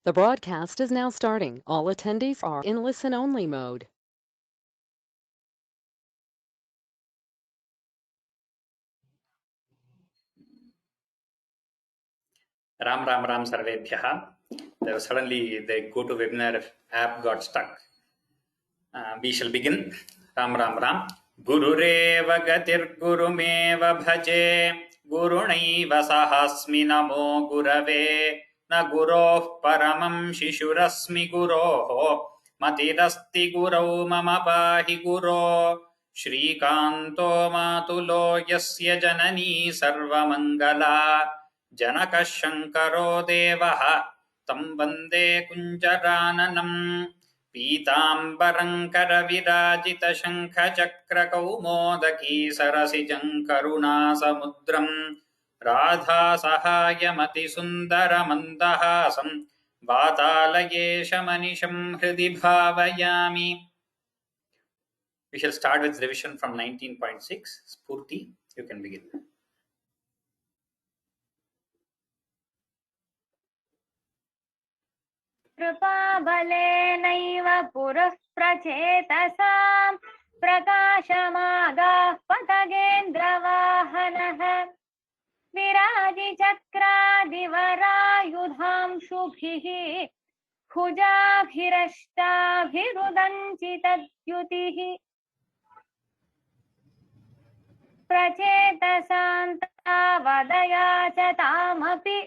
The broadcast is now starting. All attendees are in listen-only mode. Ram Sarvebhyaha. Suddenly the GoToWebinar app got stuck. We shall begin. Ram. Gurureva gatir gurumeva bhaje gurunaiva sahasmi namo gurave na guroh paramam shishurasmi guroh matirasti gurau mama pahi guro Shrikanto matulo yasya janani sarvamangala Janaka Shankaro Devaha Tam Vande Kunjarananam Pītāmbaram Karavirajita Shankha Chakra Kaumodaki Sarasijam Karuna Samudram Radha Sahayamati Sundara Mandahasam Vātālayesha Manisham Hridi Bhavayami. We shall start with revision from 19.6. Spurti, you can begin. कृपाबलेनैव पुरः प्रचेतसां प्रकाशमागाः पतगेन्द्रवाहनः विराजिचक्रादिवरायुधांशुभिः भुजाभिरष्टाभिरुदञ्चितद्युतिः प्रचेतसान्तावदया च तामपि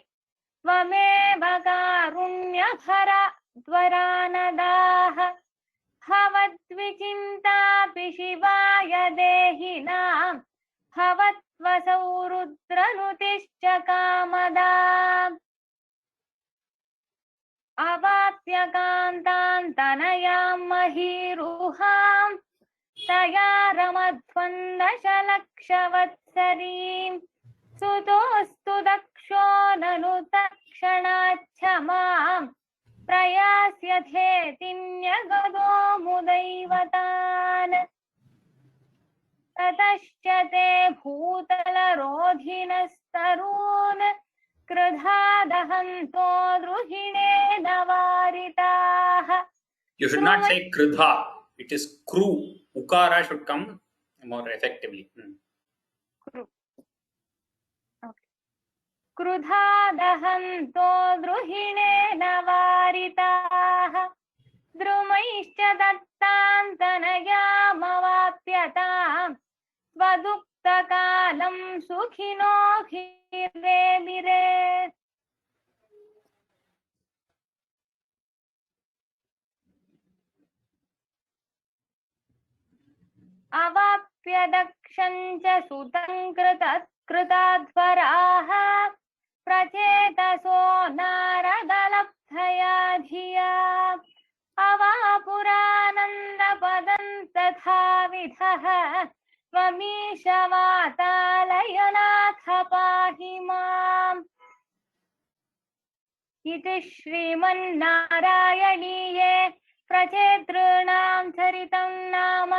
त्वमेव कारुण्यभरा द्वरानदाः भवद्विचिन्तापि शिवाय देहिनां भवत्वसौ रुद्रनुतिश्च कामदा अवाप्य कान्तान् तनयां महीरुहां तया रमध्वन्दशलक्षवत्सरीं सुतोऽस्तु दक्षो ननु तत्क्षणाच्छ मां प्रयास्यथेतिन्यगतो मुदैवतान् ततश्च ते भूतलरोधिनस्तरून् कृधा दहन्तो द्रुहिणेन वारिताः. You should not say krudha. It is kru. Ukara should come more effectively. कृधा दहन्तो द्रुहिणेन वारिताः द्रुमैश्च दत्तान्तनयामवाप्यताम् त्वदुक्तकालं सुखिनो हिरेमिरे अवाप्य दक्षं च सुतं कृताध्वराः प्रचेतसो नारदलब्धया धिया अवापुरानन्दपदं तथाविधः त्वमीशवातालयनाथ पाहि माम्. इति श्रीमन्नारायणीये प्रचेतॄणां चरितं नाम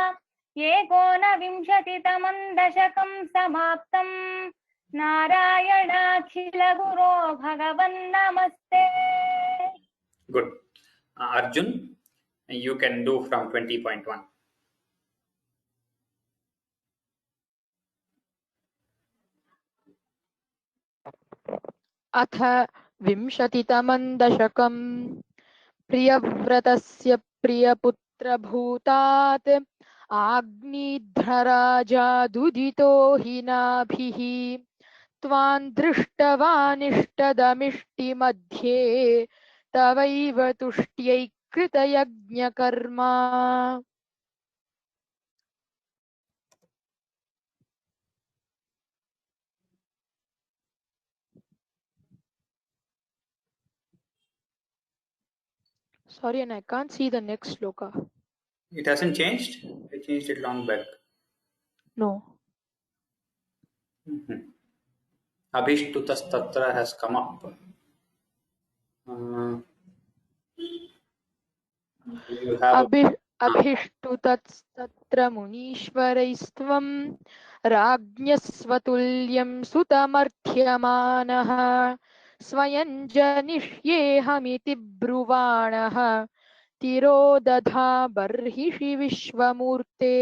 एकोनविंशतितमं दशकं समाप्तम्. नारायणाखिल गुरो भगवन् नमस्ते. Good. Arjun, you can do from 20.1. अथ विंशतितमं दशकं प्रियव्रतस्य प्रियपुत्रभूतात् आग्निध्रराजादुदितो हि नाभिः त्वां दृष्टवानिष्टदमिष्टिमध्ये तवैव तुष्ट्यै कृतयज्ञकर्मा. Sorry, and I can't see the next sloka. It hasn't changed? I changed it long back. No. Abhishtutastatra has come up. You have अभिष्टुतस्तत्र मुनीश्वरैस्त्वं राज्ञः स्वतुल्यं सुतमर्थ्यमानः स्वयं जनिष्येऽहमिति ब्रुवाणः तिरोदधा बर्हिषि विश्वमूर्ते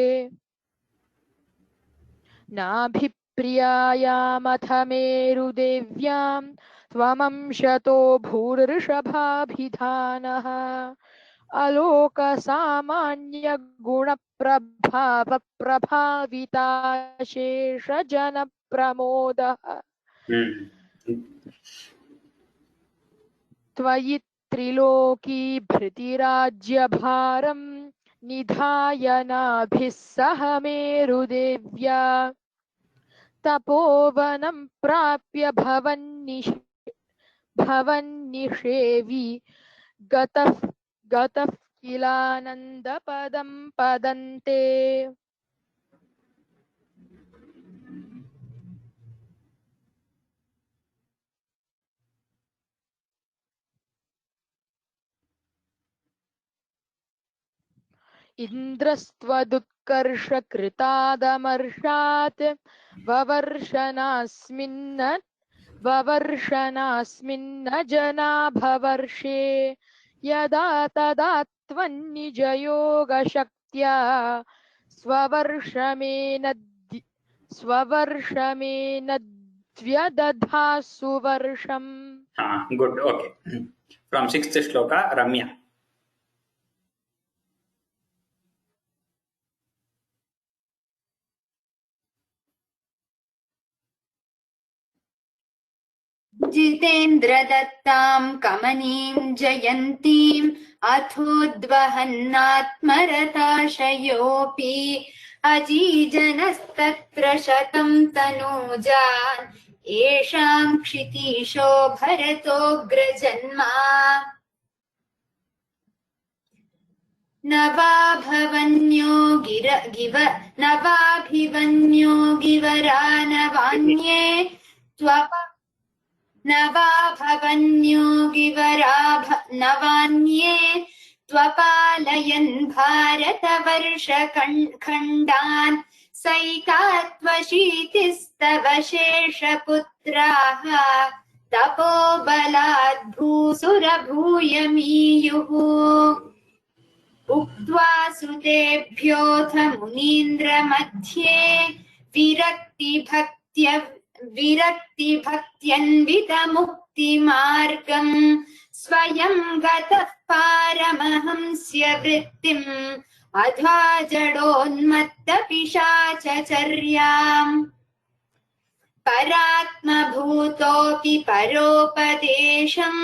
नाभिप्रियायामथ मेरुदेव्यां त्वमंशतो भूर्षभाभिधानः अलोकसामान्यगुणप्रभावप्रभाविताशेषजनप्रमोदः त्वयि त्रिलोकी भृतिराज्यभारं निधाय नाभिः सह मेरुदेव्या तपोवनं प्राप्य भवन्निषेवि गतः किलानन्दपदं पदन्ते इन्द्रस्त्वदुत्कर्षकृतादमर्षात् ववर्षनास्मिन्न जनाभवर्षे यदा तदा त्वन्निजयोगशक्त्या स्ववर्षमेनद्व्यदधासु वर्षम्. Good. Okay. From 6th shloka, Ramya. जितेन्द्रदत्तां कमनीं जयन्तीम् अथोद्वहन्नात्मरताशयोऽपि अजीजनस्तत्र शतं तनूजान् येषां क्षितीशो भरतोऽग्रजन्मा नवाभिवन्यो गिवरा नवान्ये नवान्ये त्वपालयन् भारतवर्षखण्डान् सैकात्वशीतिस्तव शेषपुत्राः तपोबलाद् भूसुरभूयमीयुः उक्त्वा सुतेभ्योऽथ मुनीन्द्रमध्ये विरक्तिभक्त्यन्वितमुक्तिमार्गम् स्वयं गतः पारमहंस्य वृत्तिम् अध्वा जडोन्मत्तपिशाचचर्याम् परात्मभूतोऽपि परोपदेशम्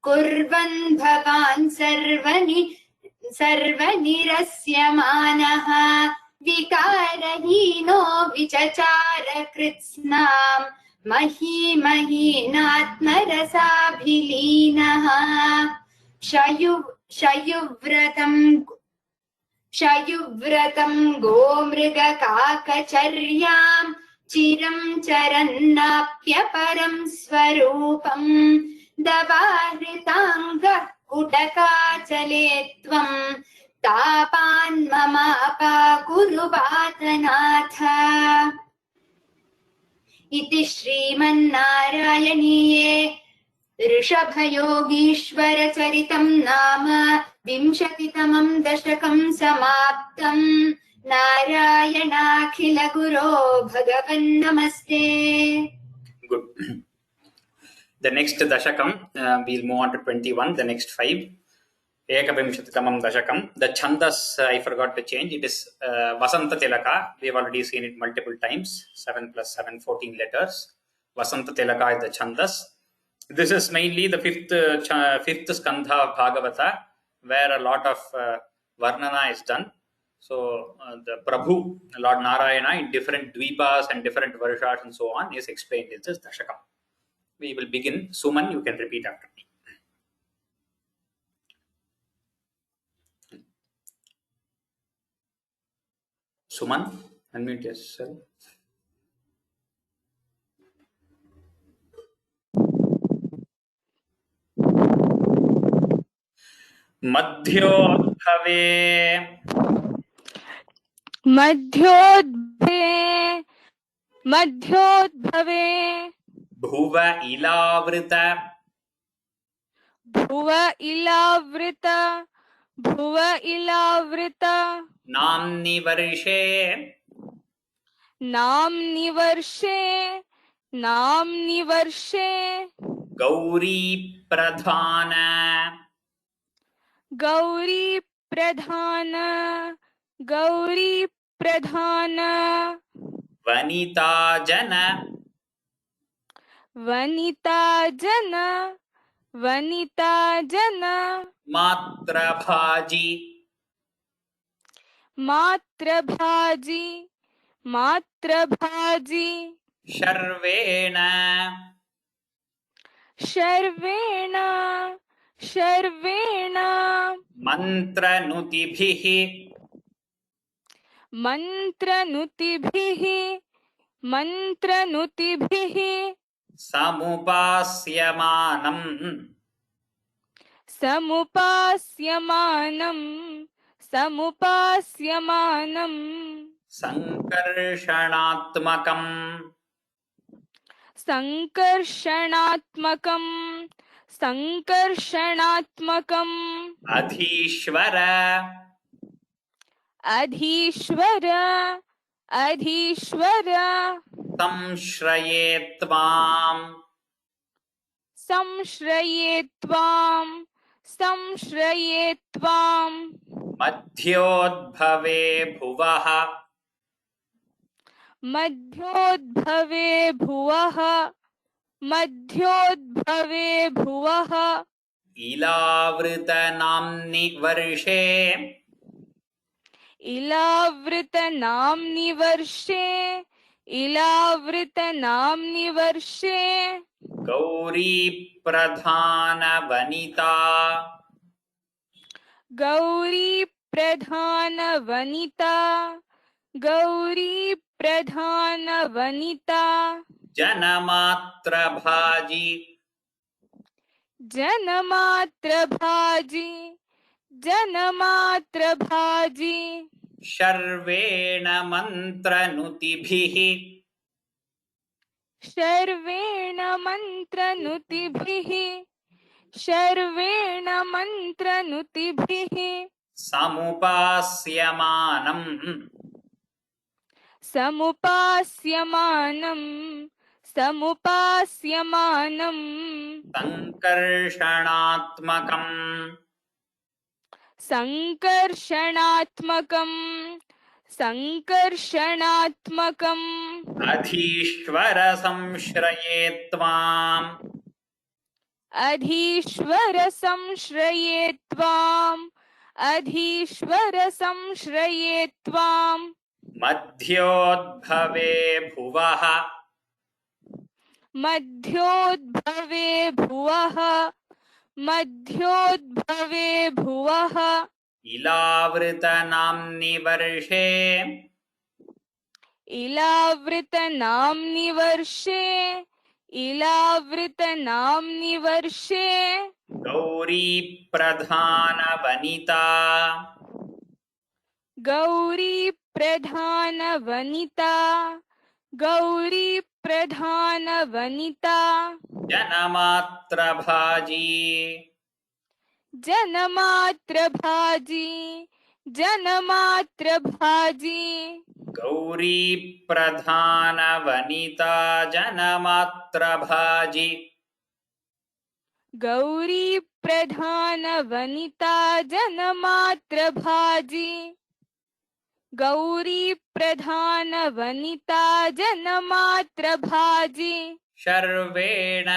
कुर्वन् भवान् सर्वनिरस्यमानः विकारहीनो विचचार कृत्स्नाम् महीनात्मरसाभिलीनः शयुव्रतं गोमृगकाकचर्याम् चिरं चरन्नाप्यपरं स्वरूपम् दवाहृताङ्गः कुटकाचले त्वम् तापान्ममापाकुरु वातनाथ. इति श्रीमन्नारायणीये ऋषभयोगीश्वरचरितं नाम 20तमं दशकं समाप्तम्. नारायणाखिलगुरो भगवन्नमस्ते. Good. The next dashakam, we'll move on to 21, the next 5. Ekavimshatitamam dashakam. The chandas, I forgot to change. It is Vasanta Tilaka. We have already seen it multiple times. 7 plus 7, 14 letters. Vasanta Tilaka is the chandas. This is mainly the fifth skandha of Bhagavata, where a lot of Varnana is done. So the Prabhu, Lord Narayana, in different dvipas and different varshas and so on, is explained in this dashakam. We will begin. Suman, you can repeat after me. Suman, unmute yourself. मध्योद्भवे भुव Ilavrit भुव Ilavrit भुव Ilavrit नाम्नि वर्षे नाम्नि वर्षे गौरी प्रधान गौरी प्रधान वनिता जन वनिता जन मात्रभाजी मात्रभाजी शर्वेण शर्वेण मन्त्रनुतिभिः मन्त्रनुतिभिः समुपास्यमानम् समुपास्यमानम् सङ्कर्षणात्मकम् सङ्कर्षणात्मकम् अधीश्वर संश्रये त्वाम् संश्रये त्वाम् मध्योद्भवे भुवः मध्योद्भवे भुवः इलावृतनाम्नि वर्षे इलावृतनाम्नि वर्षे गौरी प्रधान वनिता गौरी प्रधान वनिता जनमात्रभाजी जनमात्रभाजी शर्वेण मन्त्रनुतिभिः शर्वेण मन्त्रनुतिभिः समुपास्यमानम् समुपास्यमानम् सङ्कर्षणात्मकम् सङ्कर्षणात्मकम् अधीश्वर संश्रये त्वाम् अधीश्वर संश्रये त्वाम् मध्योद्भवे भुवः मध्योद्भवे भुवः इलावृतनाम्नि वर्षे इलावृतनाम्नि वर्षे गौरी प्रधान वनिता गौरी प्रधान वनिता जनमात्रभाजी जनमात्रभाजी गौरी प्रधान वनिता जनमात्रभाजी गौरी प्रधान वनिता जनमात्रभाजी शर्वेण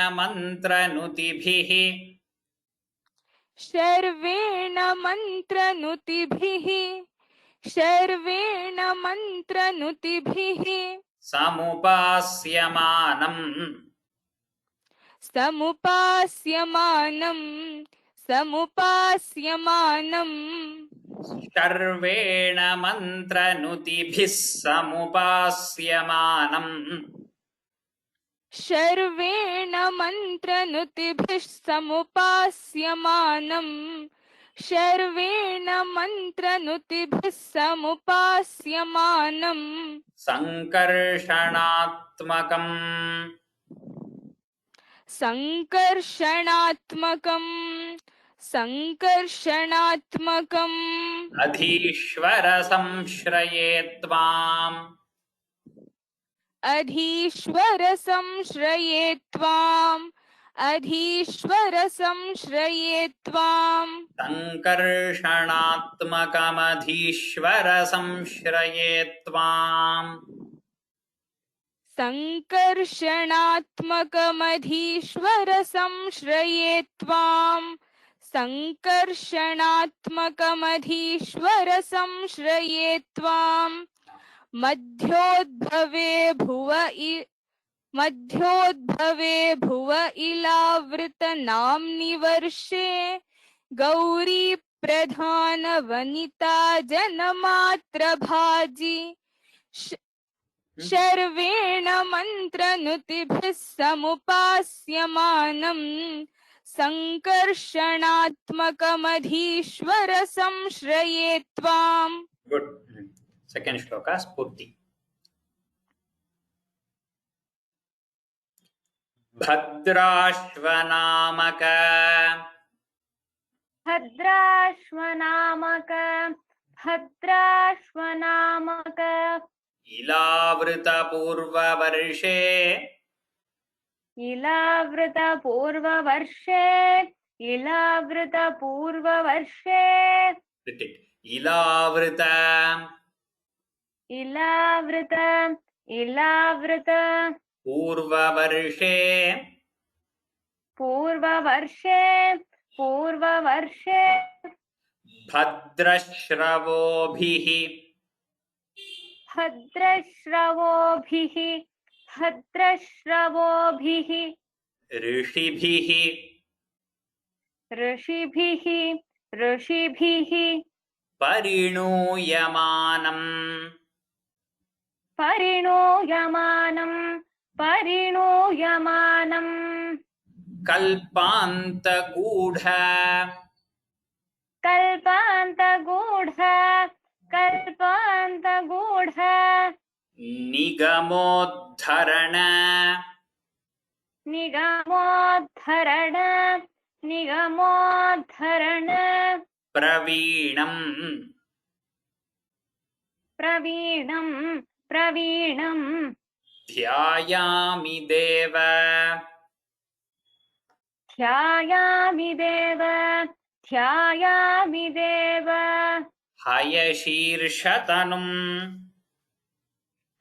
मन्त्रनुतिभिः समुपास्यमानम् शर्वेण मन्त्रनुतिभिः समुपास्यमानम् शर्वेण मन्त्रनुतिभिः समुपास्यमानम् सङ्कर्षणात्मकम् संकर्षणात्मकम् संकर्षणात्मकम् अधीश्वर संश्रये त्वाम् अधीश्वर संश्रये त्वाम् अधीश्वर संश्रये त्वाम् संकर्षणात्मकमधीश्वर संश्रये त्वाम् संकर्षणात्मकमधीश्वर संश्रये त्वाम् संकर्षणात्मकमधीश्वर संश्रये त्वाम् मध्योद्भवे भुव इलावृतनाम्नि वर्षे गौरी प्रधान वनिता जनमात्रभाजी शर्वेण मन्त्रनुतिभिः समुपास्यमानम् संकर्षणात्मकमधीश्वर संश्रये त्वाम्. Good. Second shloka, Spurti. भद्राश्वनामक भद्राश्वनामक भद्राश्वनामक इलावृतपूर्ववर्षे इलावृतपूर्ववर्षे इलावृतपूर्ववर्षे Repeat. Ilavrit Ilavrit Ilavrit पूर्ववर्षे पूर्ववर्षे पूर्ववर्षे भद्रश्रवोभिः भद्रश्रवोभिः भद्रश्रवोभिः ऋषिभिः ऋषिभिः ऋषिभिः परिणूयमानम् परिणूयमानम् परिणूयमानम् कल्पान्तगूढ कल्पान्तगूढ कल्पान्तगूढ निगमोद्धरण निगमोद्धरण निगमोद्धरण प्रवीणम् प्रवीणम् प्रवीणम् ध्यायामि देव ध्यायामि देव ध्यायामि देव हयशीर्षतनुम्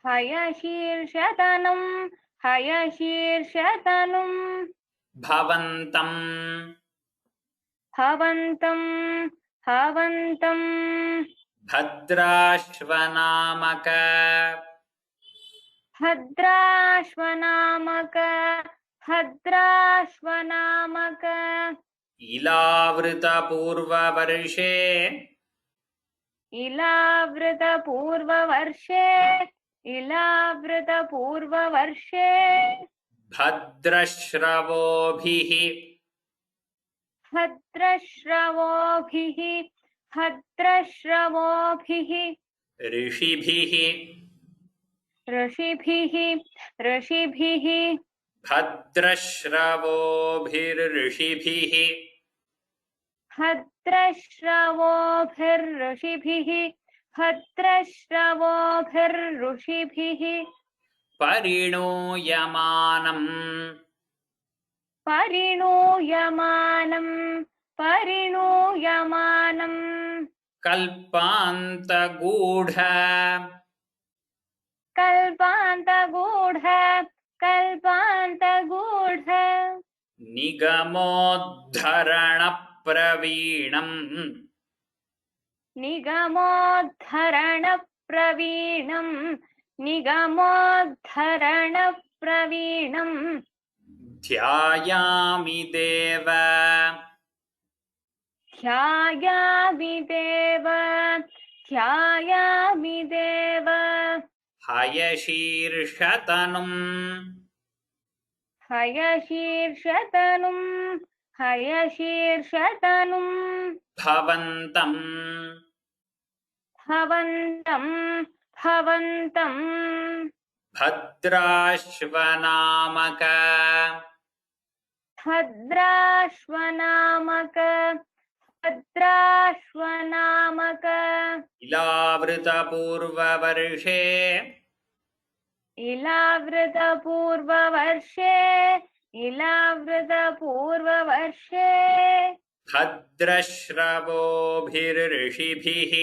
हयशीर्षतनुम् हयशीर्षतनुम् भवन्तम् भवन्तम् भवन्तम् भद्राश्वनामक भद्राश्वनामक भद्राश्वनामक इलावृतपूर्ववर्षे इलावृतपूर्ववर्षे इलावृतपूर्ववर्षे भद्रश्रवोभिः भद्रश्रवोभिः भद्रश्रवोभिः ऋषिभिः ऋषिभिः ऋषिभिः भद्रश्रवोभिर्ऋषिभिः भद्रश्रवोभिर्ऋषिभिः भद्रश्रवोभिर्ऋषिभिः परिणूयमानम् परिणूयमानम् परिणूयमानम् कल्पान्तगूढ कल्पान्तगूढ कल्पान्तगूढ निगमोद्धरणप्रवीणम् निगमोद्धरणप्रवीणम् निगमोद्धरणप्रवीणम् ध्यायामि देव ध्यायामि देव ध्यायामि देव हयशीर्षतनुम् हयशीर्षतनुम् हयशीर्षतनुम् भवन्तम् भवन्तम् भवन्तम् भद्राश्वनामक भद्राश्वनामक भद्राश्वनामक इलावृतपूर्ववर्षे इलावृतपूर्ववर्षे इलावृतपूर्ववर्षे भद्रश्रवोभिर्ऋषिभिः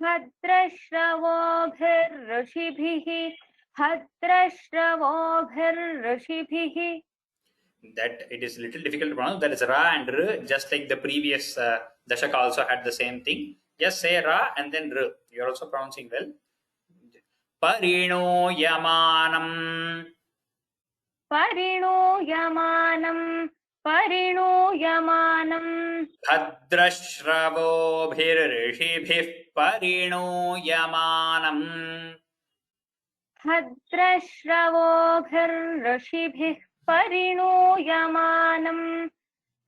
भद्रश्रवोभिर्ऋषिभिः भद्रश्रवोभिर्ऋषिभिः. That it is little difficult to pronounce. That is Ra and R, just like the previous Dashaka also had the same thing. Just say Ra and then R. You are also pronouncing well. Parino Yamanam. परिणूयमानं परिणूयमानं भद्रश्रवोभिर्ऋषिभिः परिणूयमानम् भद्रश्रवोभिर्ऋषिभिः परिणूयमानं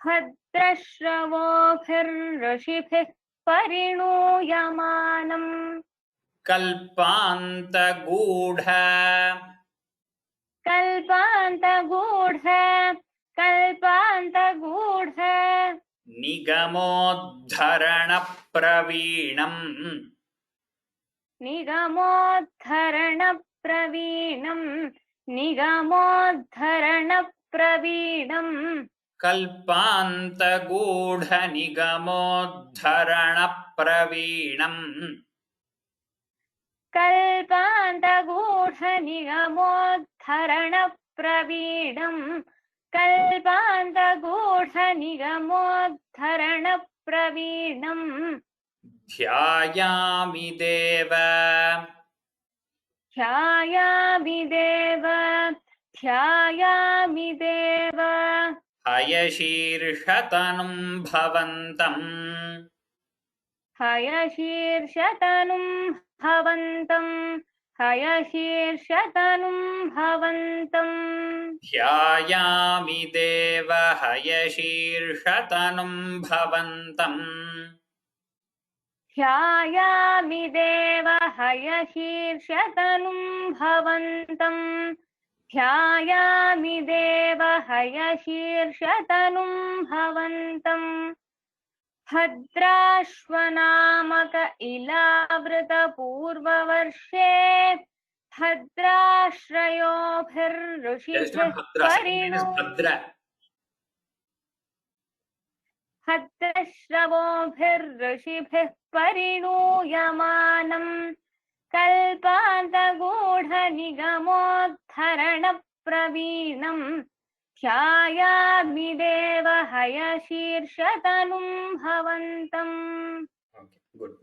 भद्रश्रवोभिर्ऋषिभिः परिणूयमानं कल्पान्तगूढ कल्पान्तगूढ कल्पान्तगूढ निगमोद्धरणप्रवीणम् निगमोद्धरणप्रवीणम् निगमोद्धरणप्रवीणम् कल्पान्तगूढनिगमोद्धरणप्रवीणम् कल्पान्तगूढनिगमोद्धरणप्रवीणम् कल्पान्तगूढनिगमोद्धरणप्रवीणम् ध्यायामि देव ध्यायामि देव ध्यायामि देव हयशीर्षतनुं भवन्तम् हयशीर्षतनुं भवन्तम् हयशीर्षतनुं भवन्तम् ध्यायामि देव हयशीर्षतनुं भवन्तम् ध्यायामि देव हयशीर्षतनुं भवन्तम् ध्यायामि देव हयशीर्षतनुं भवन्तम् भद्राश्वनामक इलावृतपूर्ववर्षे भद्राश्रयोभिर्ऋषिभिः भद्रश्रवोभिर्ऋषिभिः परिणूयमानं कल्पान्तगूढनिगमोद्धरणप्रवीणम् ध्यायामि देव हयशीर्षतनुं भवन्तम्. Okay, good.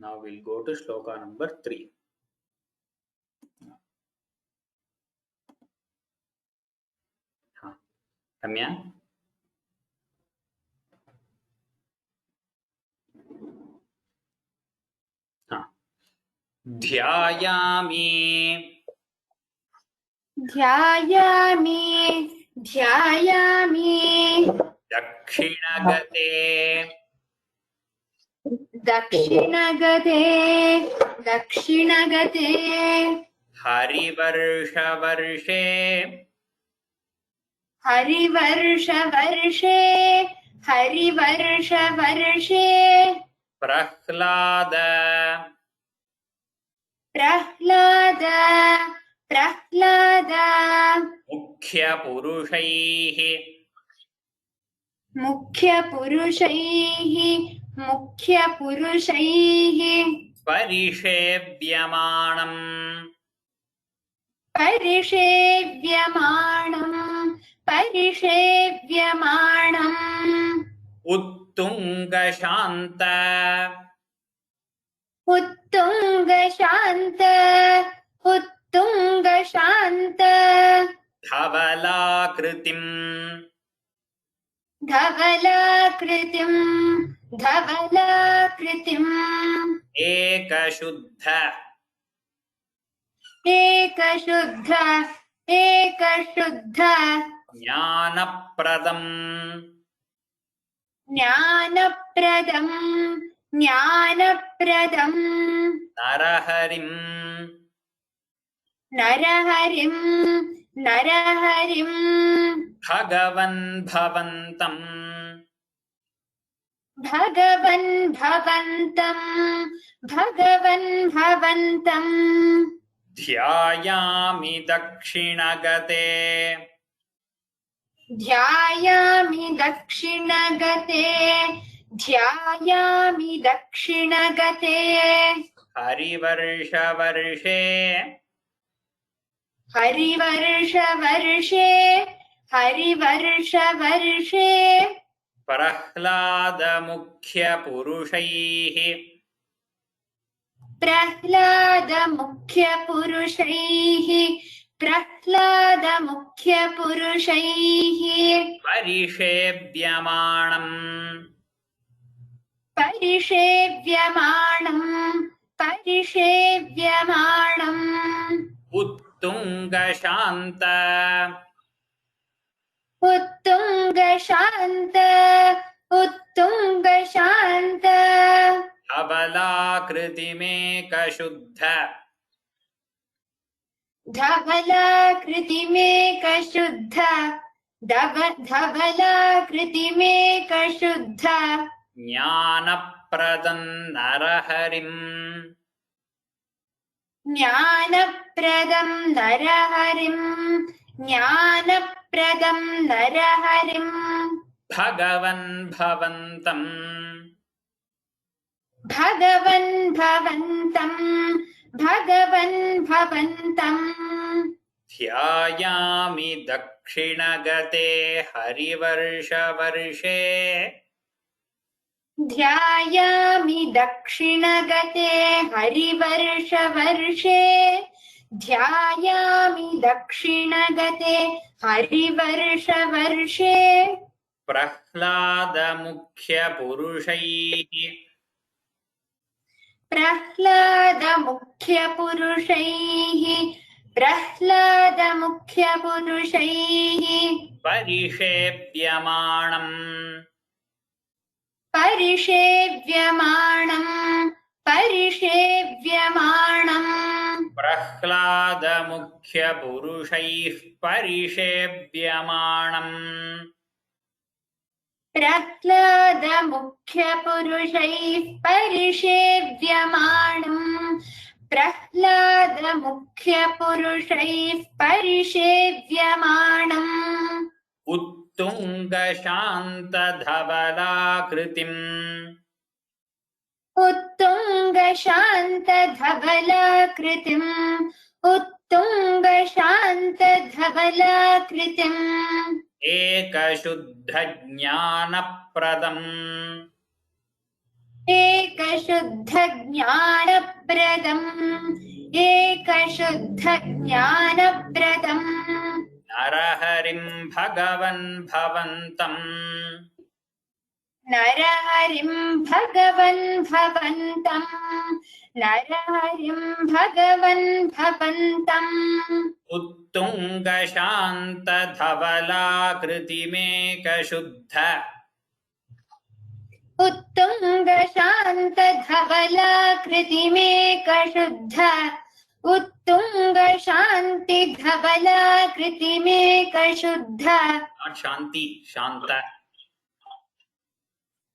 Now we'll go to shloka number 3. Ramya? ध्यायामि ध्यायामि ध्यायामि दक्षिणगते दक्षिणगते दक्षिणगते हरिवर्षवर्षे हरिवर्षवर्षे हरिवर्षवर्षे प्रह्लाद प्रह्लाद प्रह्लाद मुख्यपुरुषैः मुख्यपुरुषैः परिषेव्यमाणम् परिषेव्यमाणम् उत्तुङ्गशान्त उत्तुङ्गशान्त धवलाकृतिम् धवलाकृतिम् एकशुद्ध एकशुद्ध ज्ञानप्रदम् ज्ञानप्रदम् नरहरिम् नरहरिं भगवन् भवन्तम् भगवन् भवन्तम् ध्यायामि दक्षिणगते ध्यायामि दक्षिणगते हरिवर्षवर्षे हरिवर्षवर्षे प्रह्लादमुख्यपुरुषैः प्रह्लादमुख्यपुरुषैः परिषेव्यमाणम् उत्तुङ्गशान्त उत्तुङ्गशान्त धवलाकृतिमेकशुद्ध धवलाकृतिमेकशुद्ध ज्ञानप्रदं नरहरिम् ज्ञानप्रदं नरहरिम् भगवन् भवन्तम् भगवन् भवन्तम् ध्यायामि दक्षिणगते हरिवर्षवर्षे ध्यायामि दक्षिणगते हरिवर्षवर्षे प्रह्लादमुख्यपुरुषैः परिषेव्यमाणम् प्रह्लादमुख्यपुरुषैः परिषेव्यमाणम् उत्तुङ्गशान्तधवलाकृतिम् एकशुद्धज्ञानप्रदम् एकशुद्धज्ञानप्रदम् नरहरिं भगवन् भवन्तम् नरहरिं भगवन् भवन्तम् उत्तुङ्गशान्तधवलाकृतिमेकशुद्ध उत्तुङ्गशान्तिधवलाकृतिमेकशुद्ध not shanti shanta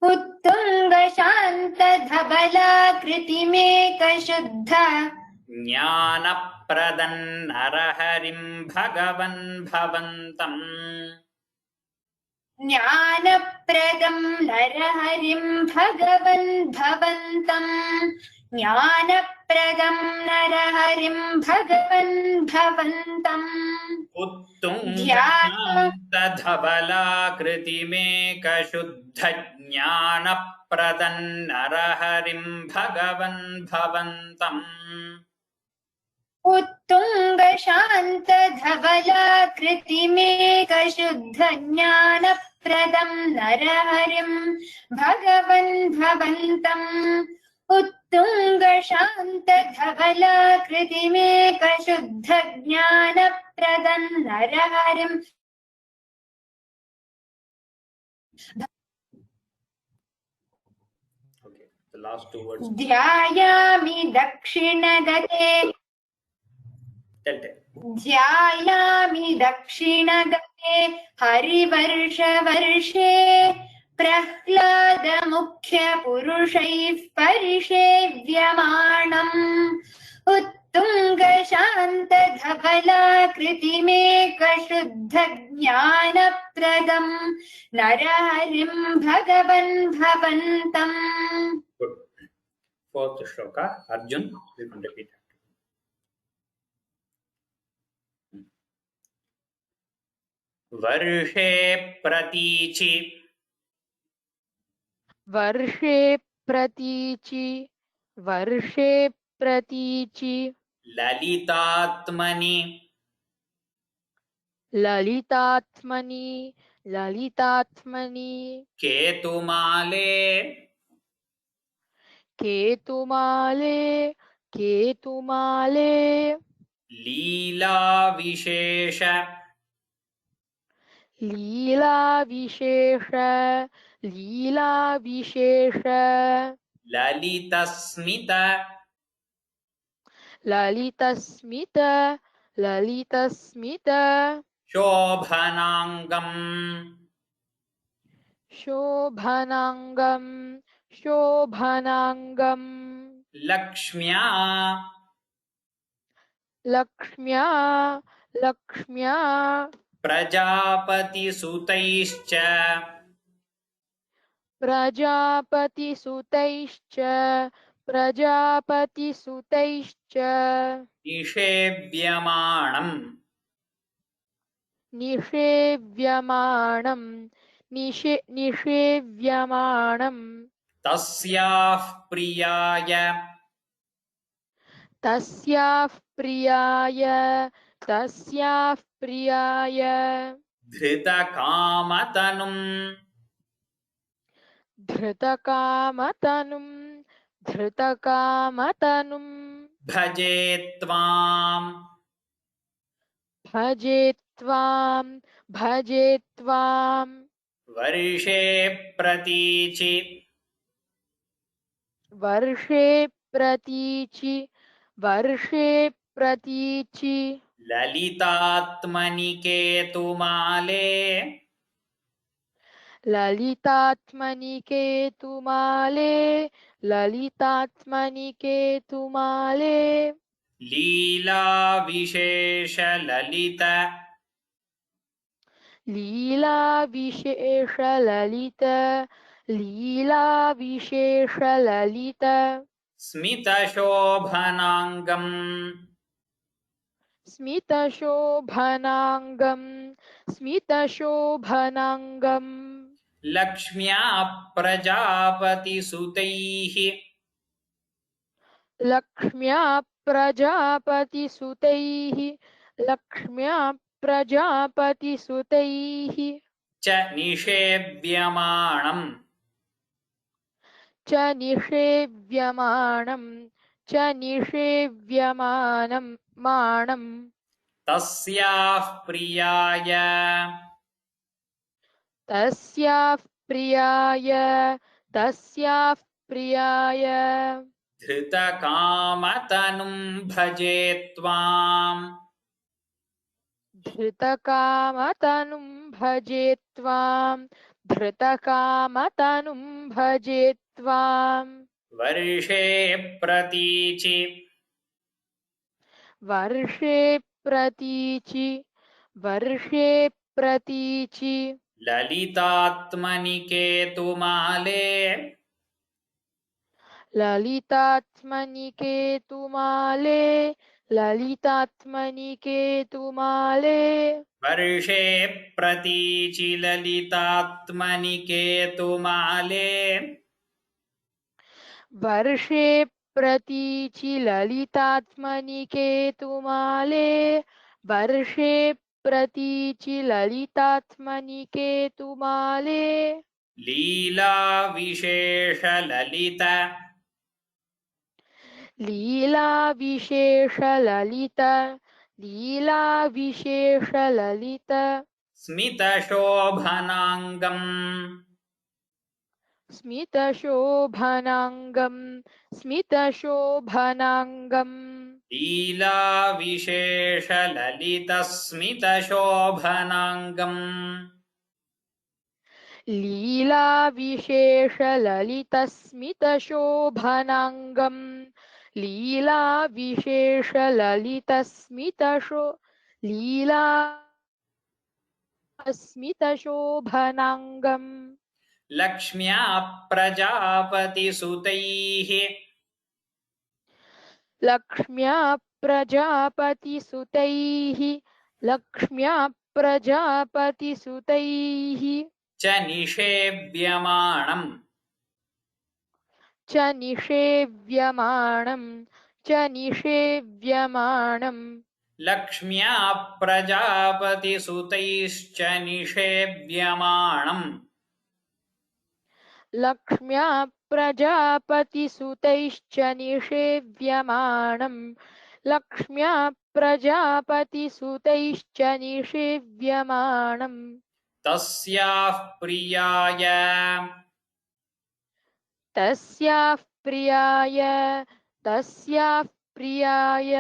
उत्तुङ्गशान्तधवलाकृतिमेकशुद्ध ज्ञानप्रदं नरहरिं भगवन् भवन्तम् ज्ञानप्रदं नरहरिं भगवन् भवन्तम् उत्तुङ्गशान्तधवलाकृतिमेकशुद्ध ज्ञानप्रदं नरहरिं भगवन् भवन्तम् उत्तुङ्गशान्तधवलाकृतिमेकशुद्ध ज्ञानप्रदं नरहरिं भगवन् भवन्तम् उत्तुङ्गशान्तधवलाकृतिमेकशुद्ध ज्ञानप्रदं नरहरिं Okay, the last two words. ध्यायामि दक्षिणगते Tell. ध्यायामि दक्षिणगते हरिवर्षवर्षे प्रह्लादमुख्यपुरुषैः परिषेव्यमाणम् उत्तुङ्गशान्तधवलाकृतिमेकशुद्धज्ञानप्रदम् नरहरिं भगवन् भवन्तम्. Good. Fourth shloka. Arjun, you can repeat it. वर्षे प्रतीचि वर्षे प्रतीचि वर्षे प्रतीचि ललितात्मनि ललितात्मनि ललितात्मनि केतुमाले केतुमाले केतुमाले लीलाविशेष लीलाविशेष लीलाविशेष ललितस्मित ललितस्मित ललितस्मित शोभनाङ्गम् शोभनाङ्गं शोभनाङ्गं लक्ष्म्या लक्ष्म्या लक्ष्म्या प्रजापतिसुतैश्च प्रजापतिसुतैश्च प्रजापतिसुतैश्च निषेव्यमाणम् निषेव्यमाणं निषेव्यमाणं तस्याः प्रियाय तस्याः प्रियाय तस्याः प्रियाय धृतकामतनुम् धृतकामतनुं धृतकामतनुं भजे त्वाम् भजे त्वां वर्षे प्रतीचि वर्षे प्रतीचि वर्षे प्रतीचि ललितात्मनि केतुमाले ललितात्मनि केतुमाले ललितात्मनि केतुमाले लीलाविशेष ललित लीलाविशेष ललित लीलाविशेष ललित स्मितशोभनाङ्गम् स्मितशोभनाङ्गं स्मितशोभनाङ्गं लक्ष्म्या प्रजापतिसुतैः लक्ष्म्या प्रजापतिसुतैः लक्ष्म्या प्रजापतिसुतैः च निषेव्यमाणम् च निषेव्यमाणं च निषेव्यमानं माणं तस्याः प्रियाय तस्याः प्रियाय तस्याः प्रियाय धृतकामतनुं भजे त्वाम् धृतकामतनुं भजे त्वां धृतकामतनुं भजे त्वां वर्षे प्रतीचि वर्षे प्रतीचि वर्षे प्रतीचि ललितात्मनि केतुमाले ललितात्मनि केतुमाले ललितात्मनि केतुमाले वर्षे प्रतीचि ललितात्मनि केतुमाले वर्षे प्रतीचि ललितात्मनि केतुमाले वर्षे प्रतीचि ललितात्मनि केतुमाले लीलाविशेष ललित लीलाविशेष ललित लीलाविशेष ललित स्मितशोभनाङ्गम् स्मितशोभनाङ्गं स्मितशोभनाङ्गम् लीलाविशेषललितस्मितशोभनाङ्गम् लीलाविशेषललितस्मितशोभनाङ्गम् लीलाविशेषललितस्मितशोभनाङ्गम् लक्ष्म्या प्रजापतिसुतैः लक्ष्म्या प्रजापतिसुतैः लक्ष्म्या प्रजापतिसुतैः च निषेव्यमाणम् च निषेव्यमाणम् लक्ष्म्या प्रजापतिसुतैश्च निषेव्यमाणम् लक्ष्म्या प्रजापतिसुतैश्च निषेव्यमाणम् लक्ष्म्या प्रजापतिसुतैश्च निषेव्यमाणम् तस्याः प्रियाय तस्याः प्रियाय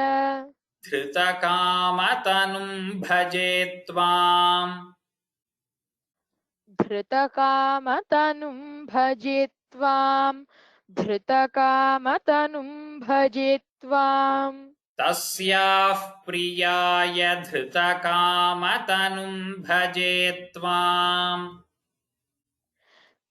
धृतकामतनुम् भजे त्वाम् धृतकामतनुं भजे त्वाम् तस्याः प्रियाय धृतकामतनुम् भजे त्वाम्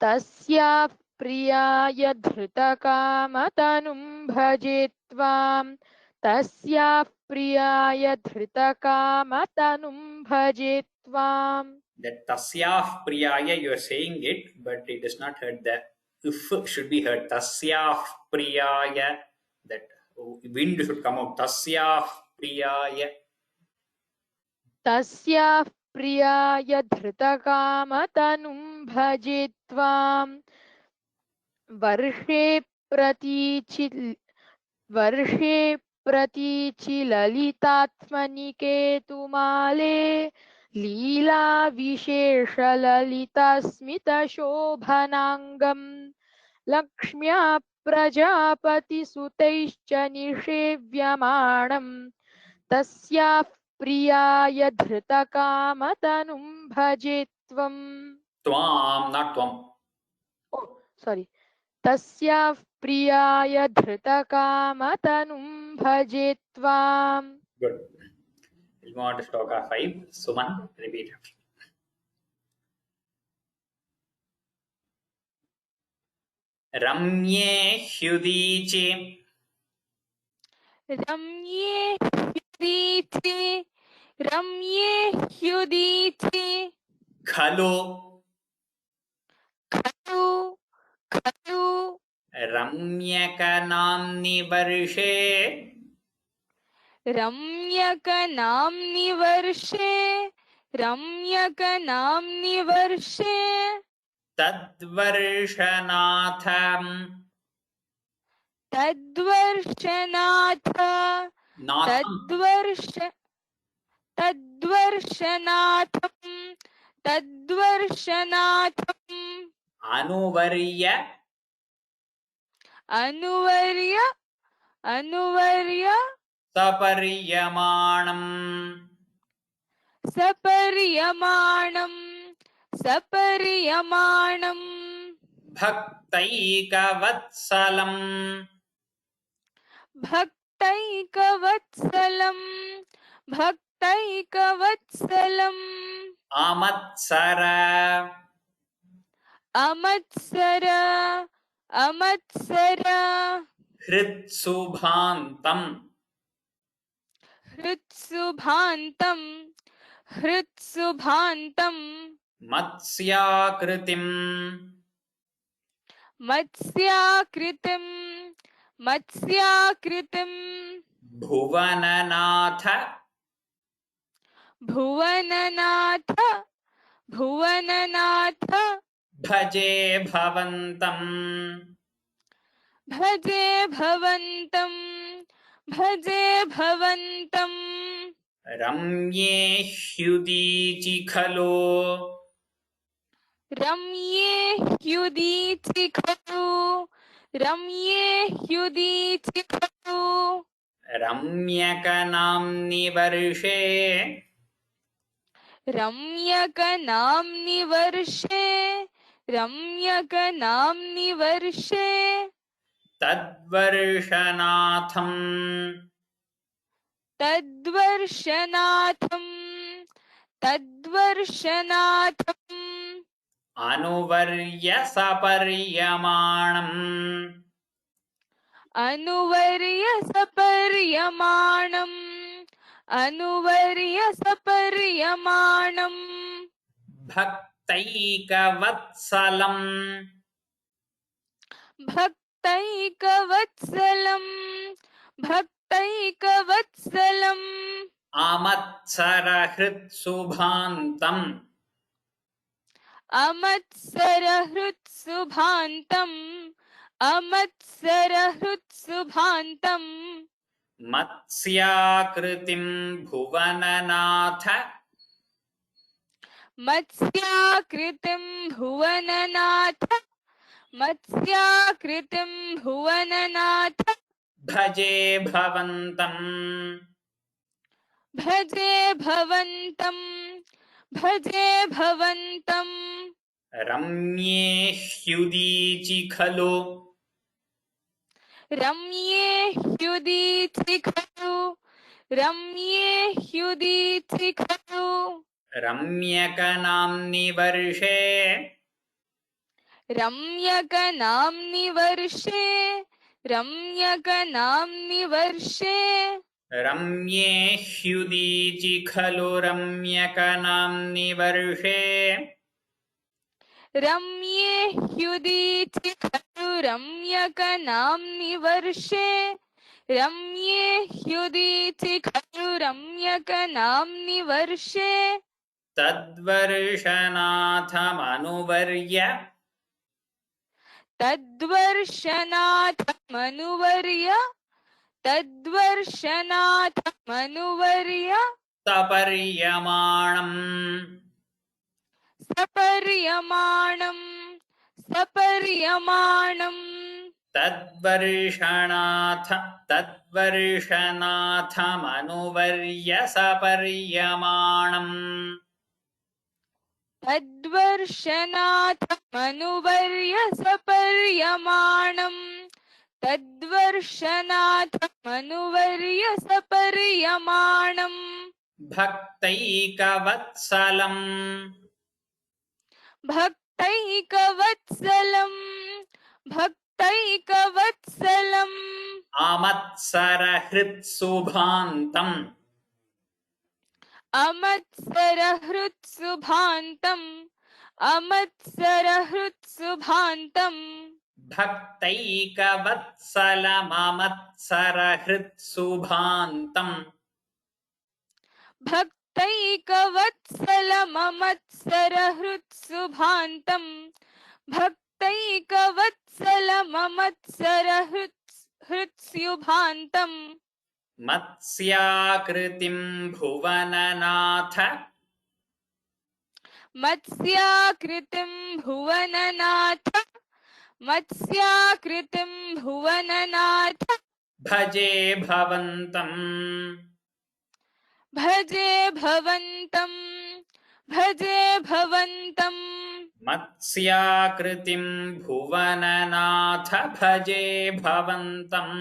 तस्याः प्रियाय धृतकामतनुं भजे त्वाम् तस्याः प्रियाय धृतकामतनुं भजे त्वाम् That tasyah priyaya, you are saying it, but it is not heard. The if should be heard. Tasyah priyaya, that wind should come out. Tasyah priyaya. तस्याः प्रियाय धृतकामतनुं भजे त्वाम् वर्षे प्रतीचि ललितात्मनिकेतुमाले लीलाविशेषललितस्मितशोभनाङ्गम् लक्ष्म्या प्रजापतिसुतैश्च निषेव्यमाणम् तस्याः प्रियाय धृतकामतनुं भजे त्वम् Tvam, not tvam. sorry तस्याः प्रियाय धृतकामतनुं भजे त्वाम् Good. We'll move on to shloka 5. Suman, repeat after. रम्ये ह्युदीचि रम्ये ह्युदीचि खलु खलु खलु रम्यकनाम्नि वर्षे रम्यकनाम्नि वर्षे तद्वर्षनाथम् तद्वर्षनाथ तद्वर्षनाथम् अनुवर्य सपर्यमाणम् भक्तैकवत्सलम् अमत्सर हृत्सुभान्तम् मत्स्याकृतिम् भुवननाथ भजे भवन्तम् रम्ये ह्युदीचि खलु रम्ये ह्युदीचि खलु रम्ये ह्युदीचि खलु रम्यकनाम्नि वर्षे रम्यकनाम्नि वर्षे रम्यकनाम्नि वर्षे तद्वर्षनाथम् तद्वर्षनाथम् तद्वर्षनाथम् अनुवर्य सपर्यमाणम् अनुवर्य सपर्यमाणम् अनुवर्य सपर्यमाणम् भक्तैकवत्सलम् भक्तैकवत्सलम् भक्तैकवत्सलम् अमत्सरहृत्सुभान्तम् अमत्सरहृत्सुभान्तम् अमत्सरहृत्सुभान्तम् मत्स्याकृतिम् भुवननाथ मत्स्याकृतिम् भुवननाथ मत्स्याकृतिम् भुवननाथ भजे भवन्तम् भजे भवन्तम् भजे भवन्तम् रम्ये ह्युदीचि खलु रम्ये ह्युदीचि खलु रम्ये ह्युदीचि खलु रम्यकनाम्नि वर्षे रम्यकनाम्नि वर्षे रम्यकनाम्नि वर्षे रम्ये ह्युदीचि खलु रम्यकनाम्नि वर्षे रम्ये ह्युदीचि खलु रम्यकनाम्नि वर्षे रम्ये ह्युदीचि खलु रम्यकनाम्नि वर्षे तद्वर्षनाथमनुवर्य तद्वर्षनाथमनुवर्य तद्वर्षनाथमनुवर्य सपर्यमाणम् सपर्यमाणम् सपर्यमाणम् तद्वर्षनाथमनुवर्य सपर्यमाणम् तद्वर्षनाथमनुवर्य सपर्यमाणम् तद्वर्षनाथमनुवर्य सपर्यमाणम् भक्तैकवत्सलम् भक्तैकवत्सलम् भक्तैकवत्सलम् अमत्सरहृत्सुभान्तम् अमत्सरहृत्सुभान्तम् अमत्सरहृत्सुभान्तम् भक्तैकवत्सलममत्सरहृत्सुभान्तम् भक्तैकवत्सलममत्सरहृत्सुभान्तम् भक्तैकवत्सलममत्सरहृत्सुभान्तम् मत्स्याकृतिम् भुवननाथ मत्स्याकृतिम् भुवननाथ मत्स्याकृतिम् भुवननाथ भजे भवन्तम् भजे भवन्तम् भजे भवन्तम् मत्स्याकृतिम् भुवननाथ भजे भवन्तम्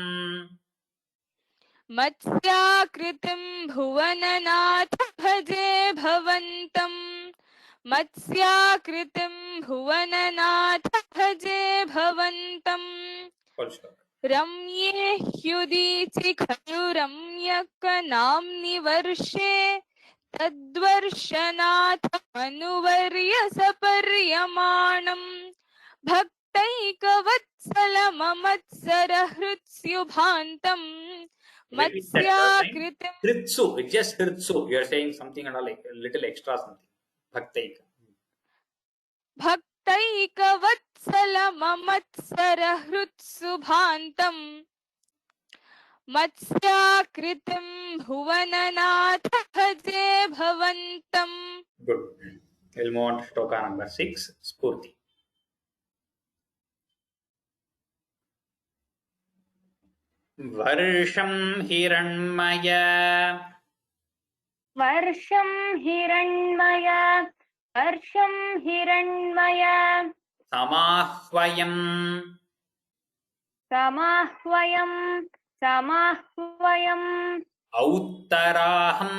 मत्स्याकृतिम् भुवननाथ भजे भवन्तम् मत्स्याकृतिम् भुवननाथ भजे भवन्तम् रम्ये ह्युदीचि खलु रम्यकनाम्नि वर्षे तद्वर्षनाथमनुवर्य सपर्यमाणम् भक्तैकवत्सलममत्सरहृत्सुभान्तम् मत्स्याकृतिम् हृत्सु, it's just hritsu. You are saying something and all like a little extra something. Bhaktaika. भक्तैकवत्सलममत्सरहृत्सुभान्तम् मत्स्याकृतिम् Bhuwannath भजे भवन्तम् Good. We'll move on to shloka number 6, Spurti. Varsham hiranmaya वर्षं हिरण्मय वर्षं हिरण्मय samahvayam समाह्वयं समाह्वयम् औत्तराहं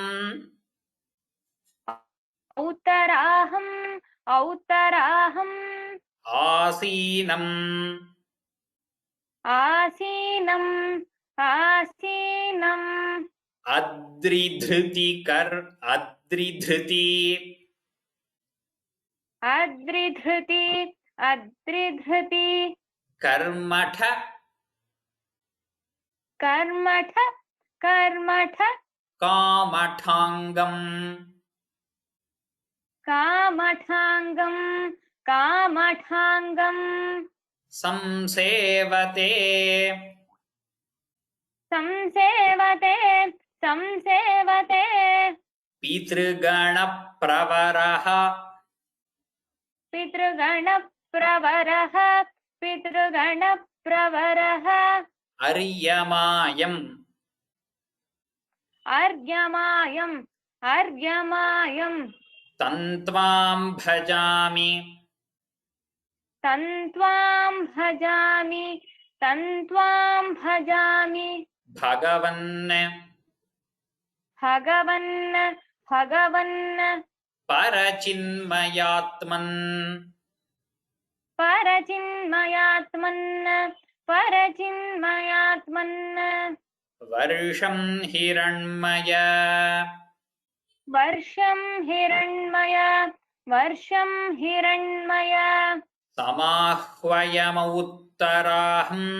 औत्तराहम् औत्तराहम् आसीनम् आसीनम् आसीनम् अद्रिधृति अद्रिधृति अद्रिधृति कर्मठ कर्मठ कर्मठ कामठाङ्गम् कामठाङ्गम् कामठाङ्गम् संसेवते संसेवते संसेवते पितृगणप्रवरः पितृगणप्रवरः पितृगणप्रवरः अर्यमायम् अर्घ्यमायम् अर्घ्यमायम् तन्त्वां भजामि तन्त्वां भजामि तन्त्वां भजामि भगवन् भगवन् भगवन् परचिन्मयात्मन् परचिन्मयात्मन् परचिन्मयात्मन् वर्षं हिरण्मय वर्षं हिरण्मय वर्षं हिरण्मय समाह्वयमुत्तराहम्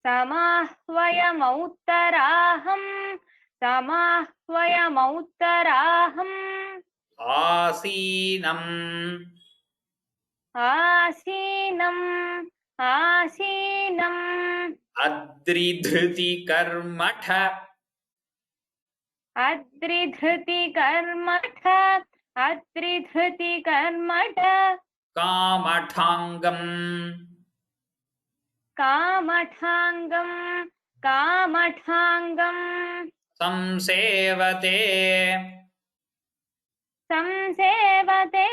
समाह्वयमौत्तराहम् समाह्वयमौत्तराहम् आसीनम् आसीनम् आसीनम् अद्रिधृति कर्मठ अद्रिधृति कर्मठ अद्रिधृति कर्मठ कामठाङ्गम् कामठाङ्गम् कामठाङ्गम् संसेवते संसेवते